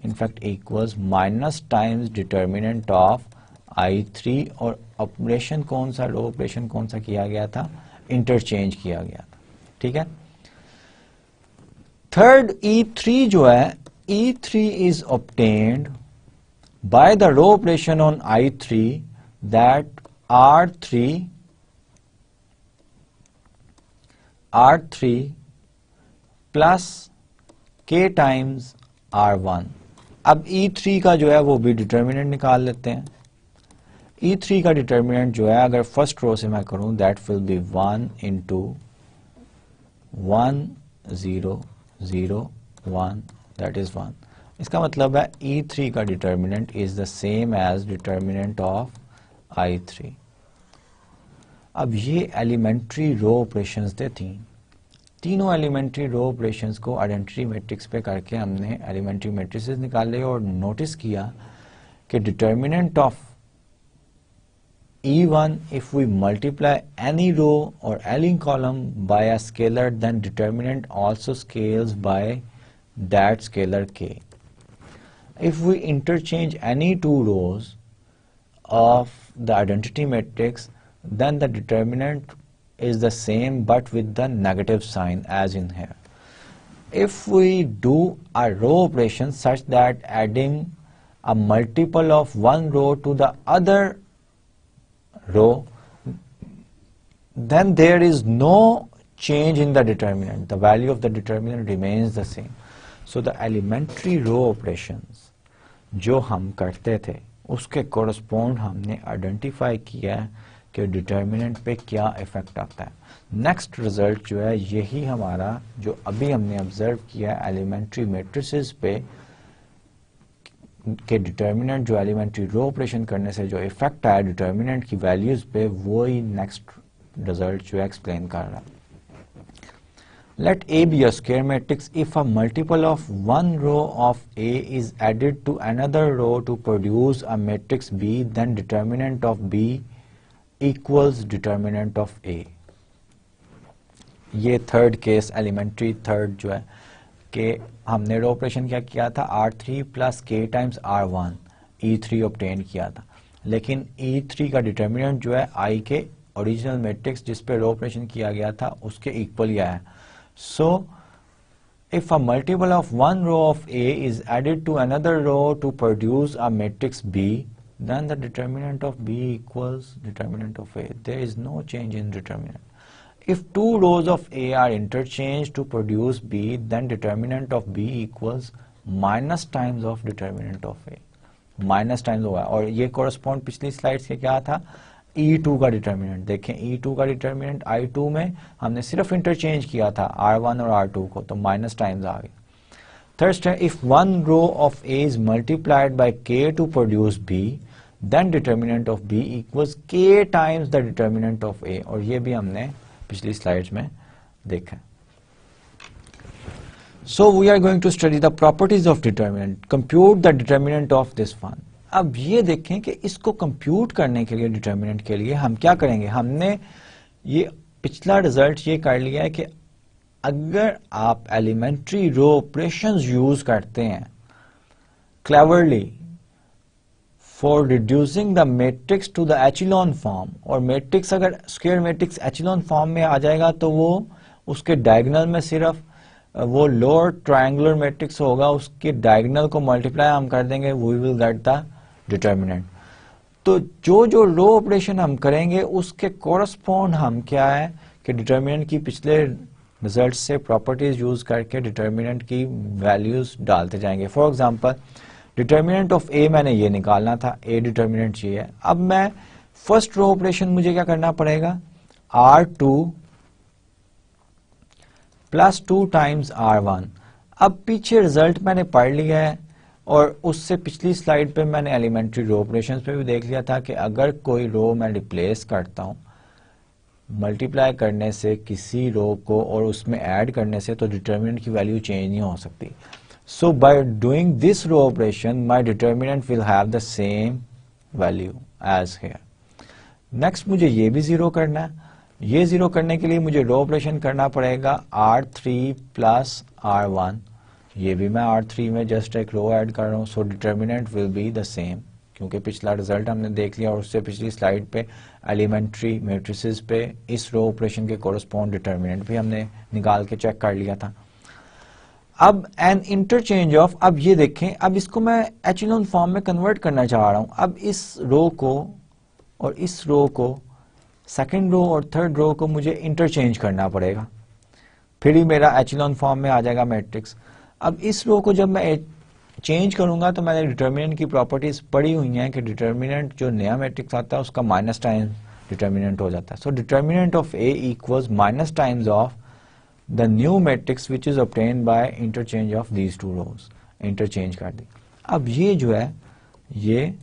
in fact equals minus times determinant of I3, और ऑपरेशन कौन सा, रो ऑपरेशन कौन सा किया गया था, इंटरचेंज किया गया था। ठीक है। थर्ड E3 जो है, E3 is obtained by the row operation on I3 that R3 plus K times R1। अब E3 का जो है वो भी डिटर्मिनेंट निकाल लेते हैं। E3 का डिटर्मिनेंट जो है अगर फर्स्ट रो से मैं करूं that will be 1 into 1 0 0 1 that is 1। इसका मतलब है E3 का determinant is the same as determinant of I3। अब ये एलिमेंट्री रो ऑपरेशंस थे तीनों एलिमेंट्री रो ऑपरेशंस को आइडेंटिटी मैट्रिक्स पे करके हमने एलिमेंट्री मैट्रिसेस निकाले और नोटिस किया कि determinant of E1 if we multiply any row or any column by a scalar, then determinant also scales by that scalar k. If we interchange any two rows of the identity matrix, then the determinant is the same but with the negative sign as in here. If we do a row operation such that adding a multiple of one row to the other row, then there is no change in the determinant. The value of the determinant remains the same. So the elementary row operations जो हम करते थे उसके correspond हमने identify किया है कि determinant पे क्या इफेक्ट आता है। नेक्स्ट रिजल्ट जो है यही हमारा जो अभी हमने ऑब्जर्व किया है एलिमेंट्री मैट्रिसेस पे के डिटर्मिनेंट जो एलिमेंट्री रो ऑपरेशन करने से जो इफेक्ट आया डिटर्मिनेंट की वैल्यूज पे, वो ही नेक्स्ट रिजल्ट जो है एक्सप्लेन कर रहा है। Let A be a square matrix if a multiple of one row of A is added to another row to produce a matrix B, then determinant of B equals determinant of A। ये third case elementary third जो है कि हमने row operation क्या किया था R3 plus K times R1 E3 obtain किया था, लेकिन E3 का डिटर्मिनेंट जो है I के ओरिजिनल मैट्रिक्स जिस पे रो ऑपरेशन किया गया था उसके इक्वल ही आया। So if a multiple of one row of A is added to another row to produce a matrix B, then the determinant of B equals determinant of A. There is no change in determinant. If two rows of A are interchanged to produce B, then determinant of B equals minus times of determinant of A. Minus times होगा, और ये correspond पिछली slides के क्या था E2 का determinant. देखें E2 का डिटर्मिनेंट I2 में हमने सिर्फ इंटरचेंज किया था R1 और R2 को, तो माइनस टाइम्स आ गए। Third step, if one row of A is multiplied by K to produce B, then determinant of B equals K times the determinant of A, और ये भी हमने पिछली स्लाइड्स में देखा। So we are going to study the properties of determinant, compute the determinant of this one। अब ये देखें कि इसको कंप्यूट करने के लिए डिटर्मिनेंट के लिए हम क्या करेंगे। हमने ये पिछला रिजल्ट ये कर लिया है कि अगर आप एलिमेंट्री रो ऑपरेशंस यूज करते हैं cleverly for reducing the matrix to the echelon form, और मैट्रिक्स अगर स्क्वायर मैट्रिक्स एचिलॉन फॉर्म में आ जाएगा तो वो उसके डायगोनल में सिर्फ वो लोअर ट्रायंगुलर मैट्रिक्स होगा, उसके डायगोनल को मल्टीप्लाई हम कर देंगे, we will get the determinant. तो जो जो रो ऑपरेशन हम करेंगे उसके कोरस्पॉन्ड हम क्या है कि डिटर्मिनेंट की पिछले रिजल्ट से प्रॉपर्टीज यूज करके डिटर्मिनेंट की वैल्यूज डालते जाएंगे। फॉर एग्जांपल डिटर्मिनेंट ऑफ ए मैंने ये निकालना था, ए डिटर्मिनेंट चाहिए। अब मैं फर्स्ट रो ऑपरेशन मुझे क्या करना पड़ेगा, R2 प्लस 2 टाइम्स R1। अब पीछे रिजल्ट मैंने पढ़ लिया है और उससे पिछली स्लाइड पे मैंने एलिमेंट्री रो ऑपरेशंस पे भी देख लिया था कि अगर कोई रो मैं रिप्लेस करता हूं मल्टीप्लाई करने से किसी रो को और उसमें ऐड करने से तो डिटर्मिनेंट की वैल्यू चेंज नहीं हो सकती. So by doing this row operation my determinant will have the same value as here. Next मुझे ये भी जीरो करना है. ये जीरो करने के लिए मुझे रो ऑपरेशन करना पड़ेगा R3 प्लस R1. ये भी मैं R3 में जस्ट एक रो ऐड कर रहा हूँ. So determinant will be the same, क्योंकि पिछला रिजल्ट हमने देख लिया और उससे पिछली स्लाइड पे एलिमेंट्री मैट्रिसेस पे इस रो ऑपरेशन के कोरस्पॉन्ड डिटर्मिनेंट भी हमने निकाल के चेक कर लिया था. अब एन इंटरचेंज ऑफ, अब ये देखें, अब इसको मैं एचेलॉन फॉर्म में कन्वर्ट करना चाह रहा हूं. अब इस रो को और इस रो को, सेकंड रो और थर्ड रो को मुझे इंटरचेंज करना पड़ेगा, फिर ही मेरा एचेलॉन फॉर्म में आ जाएगा मैट्रिक्स. अब इस रो को जब मैं चेंज करूंगा तो मैंने डिटर्मिनेंट की प्रॉपर्टीज पढ़ी हुई हैं कि डिटर्मिनेंट जो नया मैट्रिक्स आता है उसका माइनस टाइम्स डिटर्मिनेंट हो जाता है. So determinant of A equals minus times of the new matrix which is obtained by interchange of these two rows. Interchange कर दी. अब ये जो है ये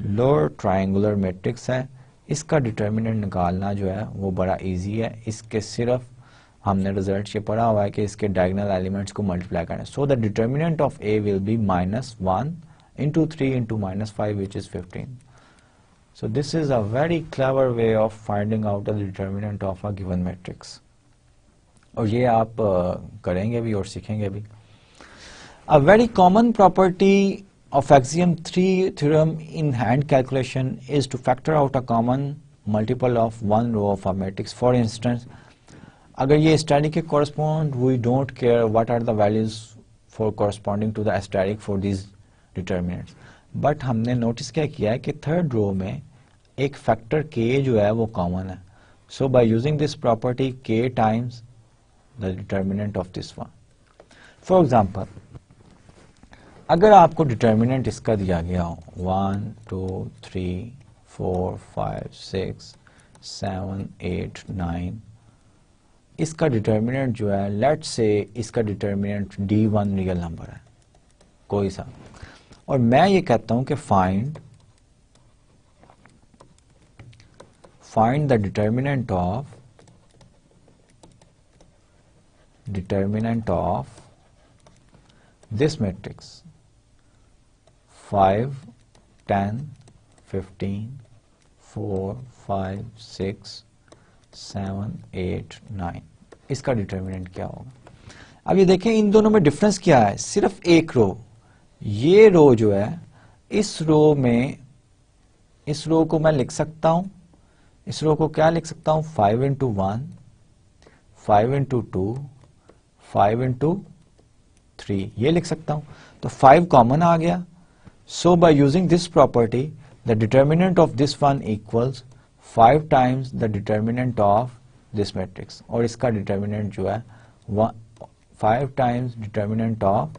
लोअर ट्रायंगुलर मैट्रिक्स है, इसका डिटर्मिनेंट निकालना जो है वो बड़ा इजी है. इसके सिर्फ हमने रिजल्ट ये पढ़ा हुआ है कि इसके डायगोनल एलिमेंट्स को मल्टीप्लाई करना है. So the determinant of A will be -1 into 3 into -5 which is 15. So this is a very clever way of finding out the determinant of a given matrix. और ये आप करेंगे भी और सीखेंगे भी. A very common property of axiom 3 theorem in hand calculation is to factor out a common multiple of one row of a matrix. For instance, अगर ये static के correspond, we don't care what are the values for corresponding to the static for these determinants. But हमने notice क्या किया है कि third row में एक factor k जो है वो common है. So by using this property k times the determinant of this one. For example, अगर आपको डिटर्मिनेंट इसका दिया गया हो 1 2 3 4 5 6 7 8 9, इसका डिटर्मिनेंट जो है, लेट्स से इसका डिटर्मिनेंट D1 रियल नंबर है कोई सा, और मैं ये कहता हूं कि find the determinant of this matrix 5 10 15 4 5 6 7 8 9, इसका डिटर्मिनेंट क्या होगा. अब ये देखें इन दोनों में डिफरेंस क्या है, सिर्फ एक रो. ये रो जो है, इस रो में, इस रो को मैं लिख सकता हूं, इस रो को क्या लिख सकता हूं, 5 into 1 5 into 2 5 into 3 ये लिख सकता हूं. तो 5 कॉमन आ गया. So by using this property, the determinant of this one equals 5 times the determinant of this matrix. और इसका determinant जो है 5 times determinant of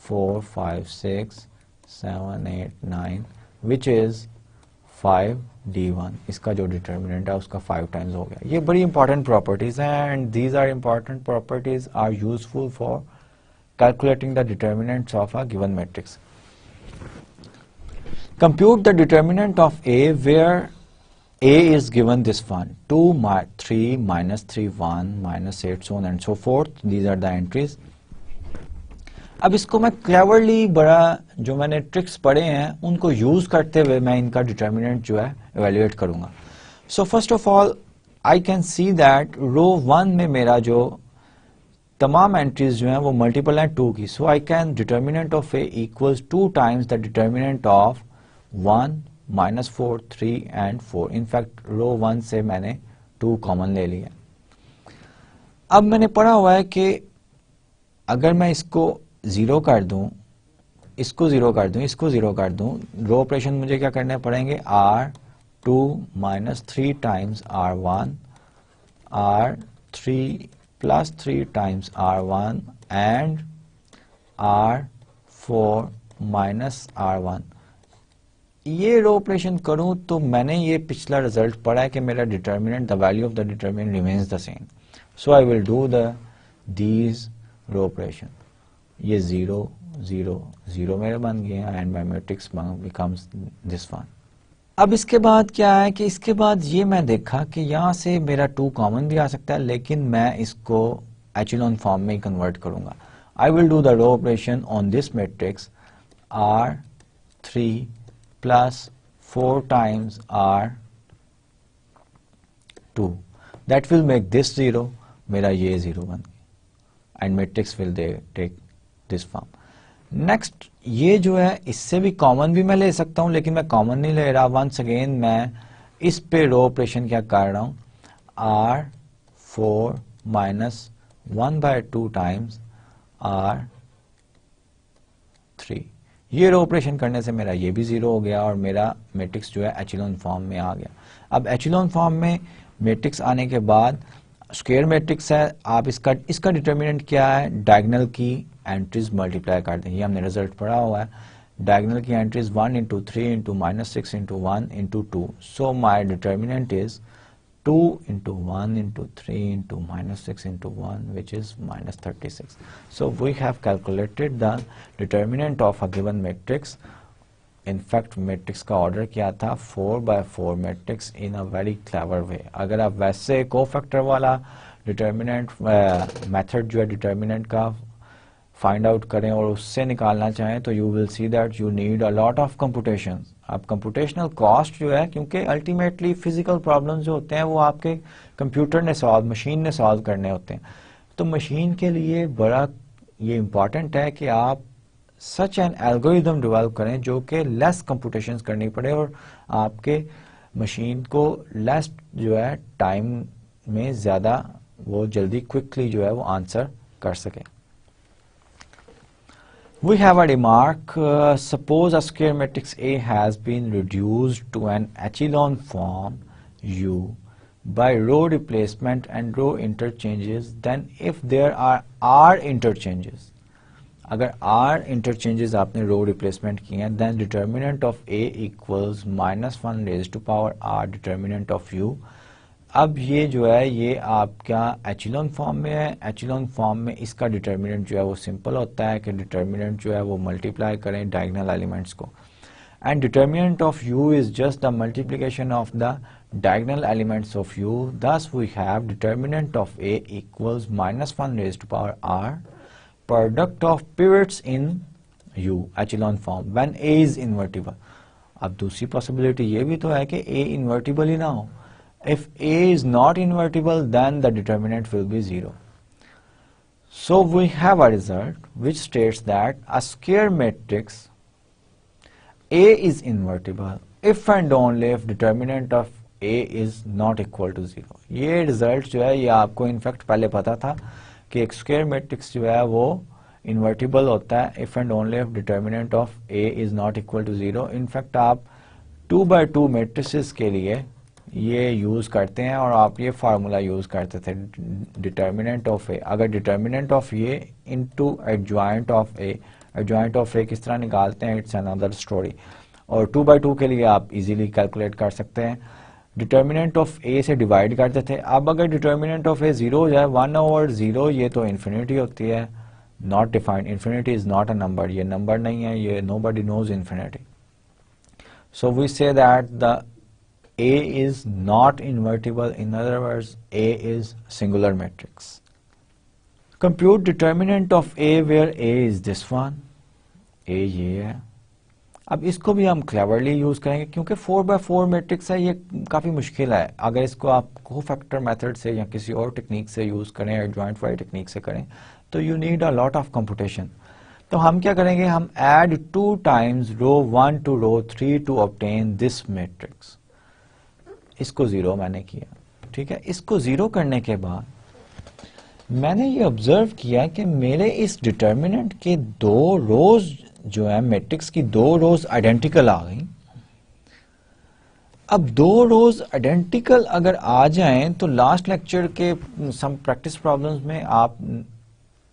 4 5 6 7 8 9 which is 5D1. इसका जो determinant है उसका 5 times हो गया. ये बड़ी important properties हैं and these are important properties are useful for calculating the determinants of a given matrix. Compute the determinant of A where A is given this one 2 3 -3 1 -8 so on and so forth. These are the entries. अब इसको मैं cleverly बड़ा जो मैंने tricks पढ़े हैं उनको use करते हुए मैं इनका डिटर्मिनेंट जो है एवेल्युएट करूंगा. So first of all I can see that row 1 में मेरा जो तमाम एंट्रीज जो हैं वो मल्टीपल हैं 2 की. So I can determinant of A equals 2 times the determinant of 1 -4 3 and 4. In fact row 1 से मैंने 2 कॉमन ले लिया. अब मैंने पढ़ा हुआ है कि अगर मैं इसको जीरो कर दूं, इसको जीरो कर दूं, इसको जीरो कर दूं, रो ऑपरेशन मुझे क्या करने पड़ेंगे, R2 -3 times R1 R3 +3 times R1 and R4 -R1. ये रो ऑपरेशन करूं तो मैंने ये पिछला रिजल्ट पढ़ा है कि मेरा determinant, the value of the determinant remains the same. So I will do these row operation. ये 0 0 0 मेरे बन गए and my matrix becomes this one. अब इसके बाद क्या है कि इसके बाद ये मैं देखा कि यहाँ से मेरा 2 कॉमन भी आ सकता है, लेकिन मैं इसको एचेलॉन फॉर्म में ही कन्वर्ट करूंगा. I will do the row operation on this matrix R3 plus 4 times R2. That will make this 0. मेरा ये 0 बन गया and matrix will take this form. Next ये जो है इससे भी कॉमन भी मैं ले सकता हूं, लेकिन मैं कॉमन नहीं ले रहा. वंस अगेन मैं इस पे रो ऑपरेशन क्या कर रहा हूं, R4 माइनस 1/2 टाइम्स R3. ये रो ऑपरेशन करने से मेरा ये भी 0 हो गया और मेरा मैट्रिक्स जो है एचेलॉन फॉर्म में आ गया. अब एचेलॉन फॉर्म में मैट्रिक्स आने के बाद स्क्वायर मैट्रिक्स है. आप इसका डिटर्मिनेंट क्या है, डायगोनल की एंट्रीज मल्टीप्लाई कर दें. ये हमने रिजल्ट पढ़ा हुआ है. डायगोनल की entries 1 into 3 into -6 into 1 into 2. So my determinant is 2 into 1 into 3 into -6 into 1, which is -36. So we have calculated the determinant of a given matrix. In fact matrix का order क्या था, 4/4 matrix in a very clever way. अगर आप वैसे cofactor वाला determinant method जो है determinant का फाइंड आउट करें और उससे निकालना चाहें तो you will see that you need a lot of computation. आप कंप्यूटेशनल कॉस्ट जो है, क्योंकि अल्टीमेटली फिजिकल प्रॉब्लम्स जो होते हैं वो आपके कंप्यूटर ने मशीन ने सॉल्व करने होते हैं. तो मशीन के लिए बड़ा ये इम्पॉर्टेंट है कि आप सच एन एल्गोरिदम डेवलप करें जो कि लेस कंप्यूटेशंस करनी पड़े और आपके मशीन को लेस जो है टाइम में ज़्यादा वो जल्दी क्विकली जो है वो आंसर कर सके. We have a remark. Suppose a square matrix A has been reduced to an echelon form U by row replacement and row interchanges. Then if there are R interchanges, अगर R interchanges आपने row replacement किए हैं, then determinant of A equals -1 raised to power R determinant of U. अब ये जो है ये आपका एचेलॉन फॉर्म में है. एचेलॉन फॉर्म में इसका डिटर्मिनेंट जो है वो सिंपल होता है कि डिटर्मिनेंट जो है वो मल्टीप्लाई करें डायगोनल एलिमेंट्स को, and determinant of u is just the multiplication of the diagonal elements of u. thus we have determinant of a equals -1 raised to power r product of pivots in u echelon form when a is invertible. अब दूसरी possibility ये भी तो है कि a invertible ही ना हो. If A is not invertible, then the determinant will be 0. So we have a result which states that a square matrix A is invertible if and only if determinant of A is not equal to 0. ये result जो है ये आपको in fact पहले पता था कि एक square matrix जो है वो invertible होता है if and only if determinant of A is not equal to 0. In fact आप 2/2 matrices के लिए ये यूज करते हैं और आप ये फार्मूला यूज करते थे डिटर्मिनेंट ऑफ ए. अगर determinant of A into adjoint of A, adjoint of A किस तरह निकालते हैं इट्स अनदर स्टोरी. और 2/2 के लिए आप इजीली कैलकुलेट कर सकते हैं. डिटर्मिनेंट ऑफ ए से डिवाइड करते थे. अब अगर डिटर्मिनेंट ऑफ ए 0 हो जाए 1/0, ये तो इन्फिनिटी होती है, not defined. Infinity is not a number, ये नंबर नहीं है, ये nobody knows infinity. So we say that the A is not invertible. In other words, A is singular matrix. Compute determinant of A where A is this one. A ये है. अब इसको भी हम cleverly यूज करेंगे क्योंकि 4/4 matrix है, ये काफी मुश्किल है. अगर इसको आप कोफैक्टर मेथड से या किसी और टेक्निक से यूज करें, एडजॉइंट वाली टेक्निक से करें, तो you need a lot of computation. तो हम क्या करेंगे, हम add 2 times row 1 to row 3 to obtain this matrix. इसको 0 मैंने किया, ठीक है. इसको 0 करने के बाद मैंने ये ऑब्जर्व किया कि मेरे इस डिटर्मिनेंट के 2 रोज जो है मैट्रिक्स की 2 रोज आइडेंटिकल आ गई. अब 2 रोज आइडेंटिकल अगर आ जाएं तो लास्ट लेक्चर के सम प्रैक्टिस प्रॉब्लम्स में आप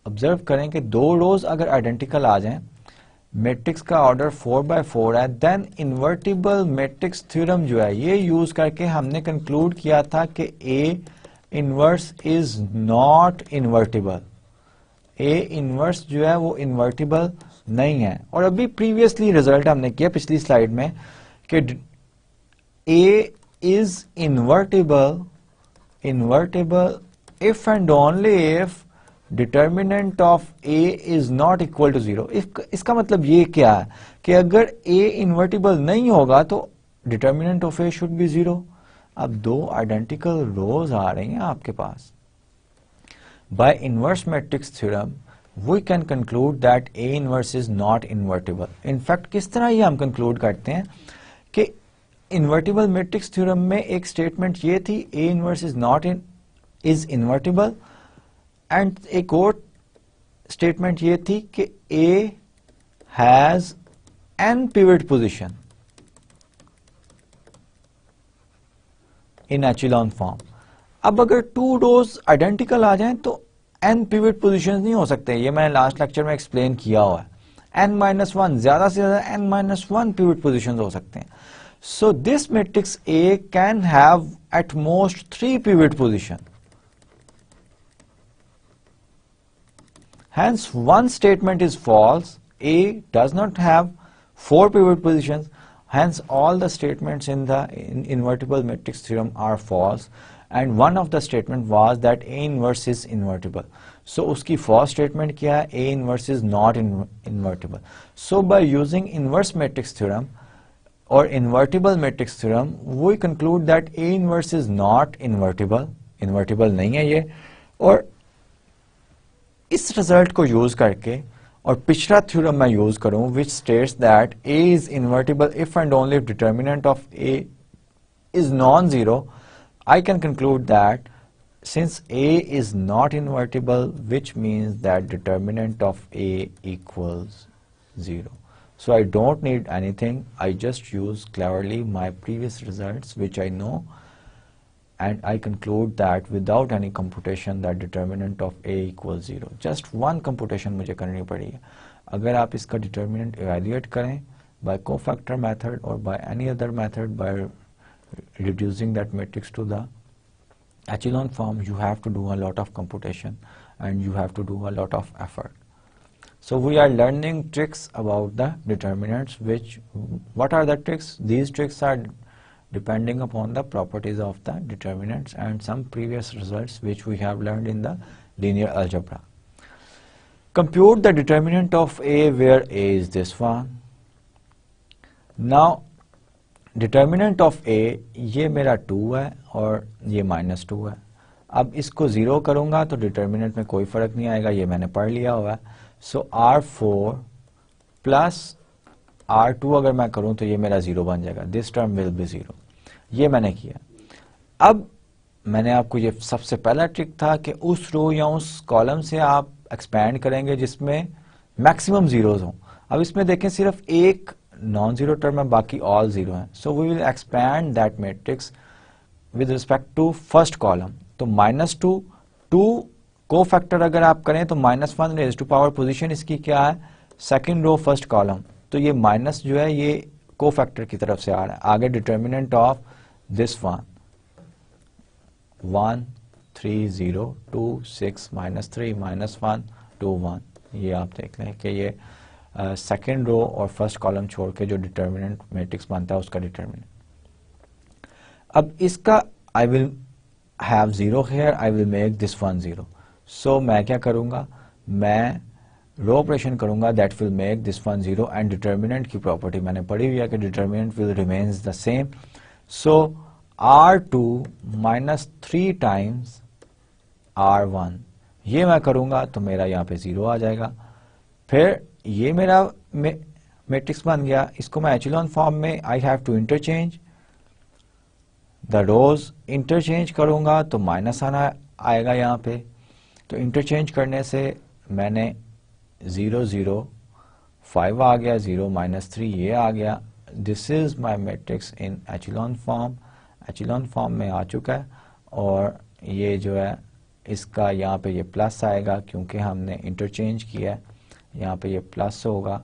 ऑब्जर्व करें कि 2 रोज अगर आइडेंटिकल आ जाएं, मैट्रिक्स का ऑर्डर 4/4 है, देन इन्वर्टिबल मैट्रिक्स थ्योरम जो है ये यूज करके हमने कंक्लूड किया था कि A inverse is not invertible. A inverse जो है वो इन्वर्टिबल नहीं है. और अभी प्रीवियसली रिजल्ट हमने किया पिछली स्लाइड में कि A is invertible if and only if determinant of A is not equal to 0. इसका मतलब ये क्या है कि अगर A invertible नहीं होगा तो determinant of A should be 0. अब दो आइडेंटिकल रोज आ रही हैं आपके पास. By inverse matrix theorem, we can conclude that A inverse is not invertible. In fact, किस तरह ये हम conclude करते हैं कि invertible matrix theorem में एक statement ये थी A inverse is invertible, and एक और statement ये थी कि A has n pivot position in echelon form. अब अगर टू रोज आइडेंटिकल आ जाएं तो n पिवट पोजीशंस नहीं हो सकते. ये मैंने लास्ट लेक्चर में एक्सप्लेन किया हुआ है. n-1 ज्यादा से ज्यादा n-1 पिवट पोजीशंस हो सकते हैं. So this matrix A can have at most 3 pivot position. Hence one statement is false. A does not have 4 pivot positions. Hence all the statements in the invertible matrix theorem are false. And one of the statement was that A inverse is invertible. So उसकी false statement क्या है? A inverse is not invertible. So by using inverse matrix theorem or invertible matrix theorem, we conclude that A inverse is not invertible. Invertible नहीं है ये. और इस result को use करके और पिछला थ्योरम मैं यूज करूं which states that A is invertible if and only if determinant of A is non-zero, I can conclude that since A is not invertible, which means that determinant of A equals 0. So I don't need anything. I just use cleverly my previous results which I know, and I conclude that without any computation that determinant of A equals 0. Just one computation मुझे करनी पड़ी है. अगर आप इसका determinant evaluate करें by cofactor method or by any other method by reducing that matrix to the echelon form, you have to do a lot of computation and you have to do a lot of effort. So we are learning tricks about the determinants. What are the tricks? These tricks are depending upon the properties of the determinants and some previous results which we have learned in the linear algebra. Compute the determinant of A where A is this one. Now determinant of A ये मेरा 2 है और ये -2 है. अब इसको 0 करूंगा तो determinant में कोई फर्क नहीं आएगा, ये मैंने पढ़ लिया हुआ है. So R4 plus R2 अगर मैं करूं तो ये मेरा 0 बन जाएगा. This term will be 0. ये मैंने किया. अब मैंने आपको ये सबसे पहला ट्रिक था कि उस रो या उस कॉलम से आप एक्सपैंड करेंगे जिसमें मैक्सिमम जीरोज हों. अब इसमें देखें सिर्फ एक नॉन जीरो टर्म है, बाकी ऑल जीरो हैं. So we will expand that matrix with respect to first column. तो -2 को फैक्टर अगर आप करें तो -1 रेज़ टू पावर पोजीशन इसकी क्या है? Second row first column. तो ये माइनस जो है ये को फैक्टर की तरफ से आ रहा है. आगे डिटर्मिनेंट ऑफ दिस वन 1 3 0 2 6 -3 -1 2 1. ये आप देख लें कि ये सेकेंड रो और फर्स्ट कॉलम छोड़ के जो डिटर्मिनेंट मैट्रिक्स बनता है उसका डिटर्मिनेंट. अब इसका आई will have 0 here, I will make this one 0. सो मैं क्या करूंगा? मैं रो ऑपरेशन करूंगा that will make this one 0 and determinant की प्रॉपर्टी मैंने पढ़ी हुई है कि determinant will remains the same. So R2 -3 times R1 ये मैं करूंगा तो मेरा यहाँ पे 0 आ जाएगा. फिर ये मेरा मैट्रिक्स बन गया. इसको मैं एचेलॉन फॉर्म में I have to interchange the rows. Interchange करूंगा तो माइनस आना आएगा यहाँ पे. तो इंटरचेंज करने से मैंने 0 0 5 आ गया, 0 -3 ये आ गया. This is my matrix in echelon form. Echelon form में आ चुका है और ये जो है इसका यहाँ पे ये प्लस आएगा क्योंकि हमने इंटरचेंज किया है. यहाँ पे ये प्लस होगा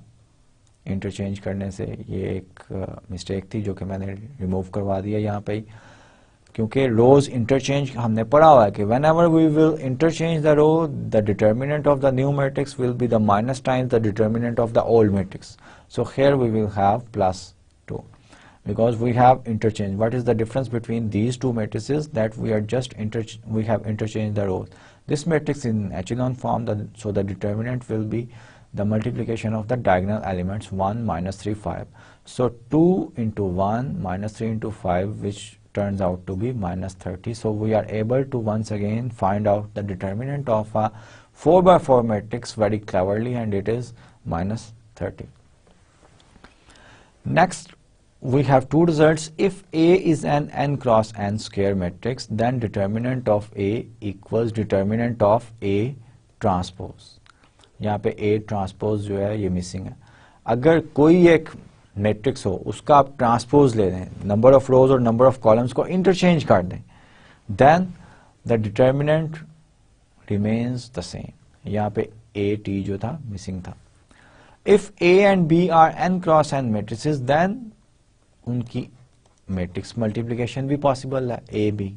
इंटरचेंज करने से. ये एक मिस्टेक थी जो कि मैंने रिमूव करवा दिया यहाँ पे ही, क्योंकि रोज इंटरचेंज हमने पढ़ा हुआ है कि whenever we will interchange the row, the determinant of the new matrix will be the minus times the determinant of the old matrix. So here we will have +2. because we have interchange. What is the difference between these two matrices? That we are just we have interchanged the rows. This matrix in echelon form, so the determinant will be the multiplication of the diagonal elements 1, minus 3, 5. So 2 into 1 minus 3 into 5, which turns out to be minus 30. So we are able to once again find out the determinant of a 4 by 4 matrix very cleverly, and it is minus 30. Next, we have two results. If A is an n cross n square matrix, then determinant of A equals determinant of A transpose. यहाँ पे A transpose जो है ये missing है. अगर कोई एक matrix हो, उसका आप ट्रांसपोज ले दें, नंबर ऑफ रोज और नंबर ऑफ कॉलम्स को इंटरचेंज कर दें, then the determinant remains the same. यहाँ पे A T जो था मिसिंग था. If A and B are n cross n matrices, then उनकी मैट्रिक्स मल्टीप्लिकेशन भी पॉसिबल है, A B.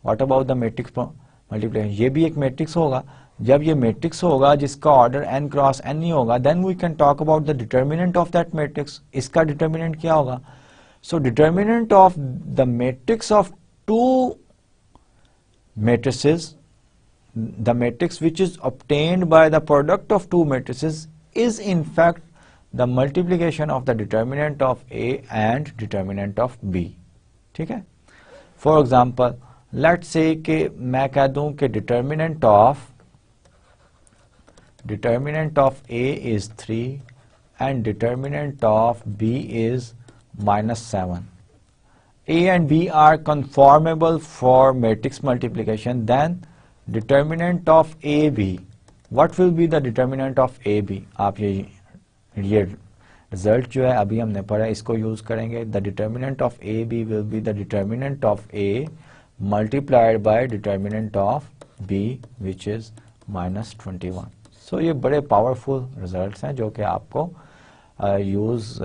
What about the matrix multiplication? ये भी एक मैट्रिक्स होगा. जब ये मैट्रिक्स होगा जिसका ऑर्डर n क्रॉस n नहीं होगा, then we can talk about the determinant of that matrix. इसका डिटर्मिनेंट क्या होगा? So determinant of the matrix of two matrices, the matrix which is obtained by the product of two matrices, is in fact the multiplication of the determinant of A and determinant of B. ठीक है? For example, let's say कि मैं कह दूं कि determinant of A is 3 and determinant of B is minus 7. A and B are conformable for matrix multiplication, then determinant of AB, what will be the determinant of AB? आप ये result जो है अभी हमने पढ़ा, इसको यूज करेंगे. The determinant of AB will be the determinant of A multiplied by determinant of B, which is minus 21. So ये बड़े पावरफुल रिजल्ट्स हैं जो कि आपको यूज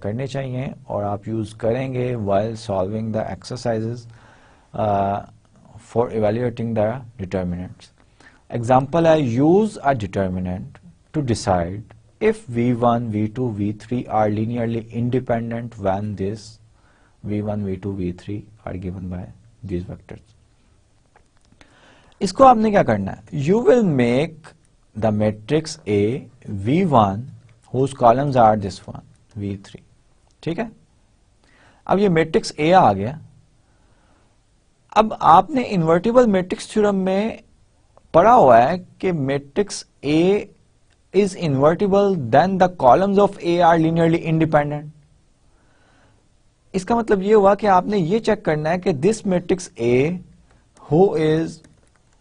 करने चाहिए और आप यूज करेंगे while solving the exercises for evaluating the determinants. Example है, use a determinant to decide if V1, V2, V3 are linearly independent when this V1, V2, V3 are given by these vectors. इसको आपने क्या करना है? You will make the matrix A V1 whose columns are this one V3. ठीक है? अब ये matrix A आ गया. अब आपने इन्वर्टिबल मैट्रिक्स थ्योरम में पढ़ा हुआ है कि matrix A is invertible then the columns of A are linearly independent. इसका मतलब ये हुआ कि आपने ये चेक करना है कि this matrix A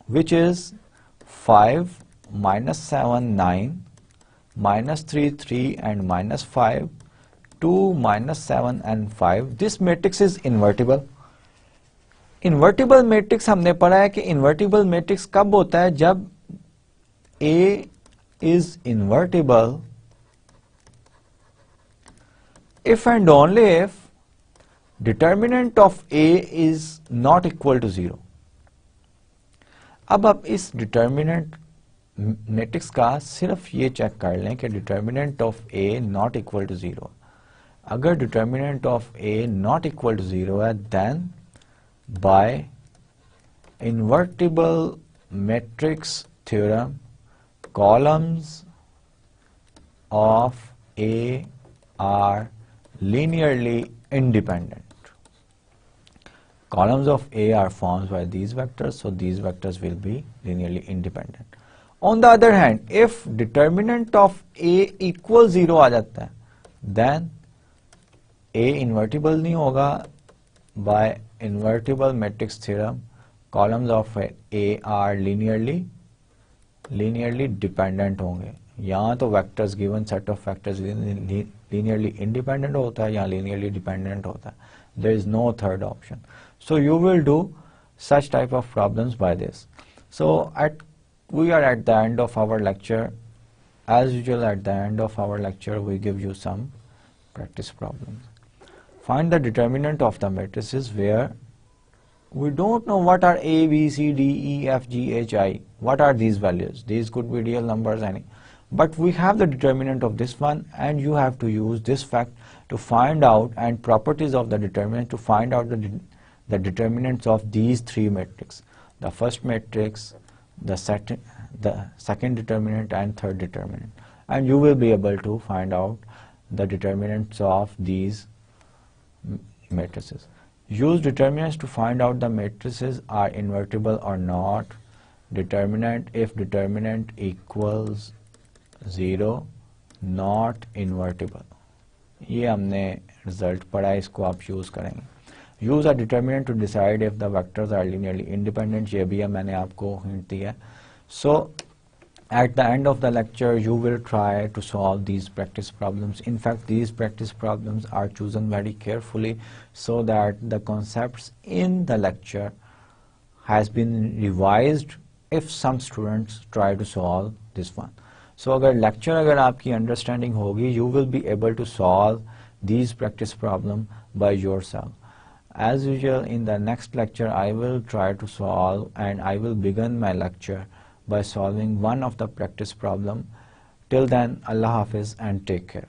which is 5, minus 7, 9, minus 3, 3 and minus 5, 2, minus 7 and 5, this matrix is invertible. Invertible matrix हमने पढ़ा है कि इन्वर्टिबल मैट्रिक्स कब होता है? जब A is invertible if and only if determinant of A is not equal to 0. अब आप इस डिटर्मिनेंट मैट्रिक्स का सिर्फ ये चेक कर लें कि determinant of A not equal to 0. अगर determinant of A not equal to 0 है, then by invertible matrix theorem, columns of A are linearly independent. Columns of A are formed by these vectors, so these vectors will be linearly independent. On the other hand, if determinant of A equals 0 आ जाता है, then A invertible नहीं होगा. By invertible matrix theorem, columns of A are linearly dependent होंगे. यहाँ तो vectors given set of vectors linearly independent होता है, यहाँ linearly dependent होता है. There is no third option. So you will do such type of problems by this. So we are at the end of our lecture. As usual, at the end of our lecture, we give you some practice problems. Find the determinant of the matrices where we don't know what are A, B, C, D, E, F, G, H, I. What are these values? These could be real numbers, any. But we have the determinant of this one, and you have to use this fact to find out, and properties of the determinant to find out the determinants of these three matrices. The first matrix, the second determinant, and third determinant. And you will be able to find out the determinants of these matrices. Use determinants to find out the matrices are invertible or not. Determinant, if determinant equals 0, not invertible. ये हमने result पढ़ा है, इसको आप use करेंगे. Use a determinant to decide if the vectors are linearly independent. ये भी है, मैंने आपको हिंट दिया. सो at the end of the lecture you will try to solve these practice problems. In fact, these practice problems are chosen very carefully so that the concepts in the lecture has been revised if some students try to solve this one. So अगर lecture अगर आपकी understanding होगी, you will be able to solve these practice problem by yourself. As usual, in the next lecture I will try to solve, and I will begin my lecture by solving one of the practice problem. Till then, Allah Hafiz and take care.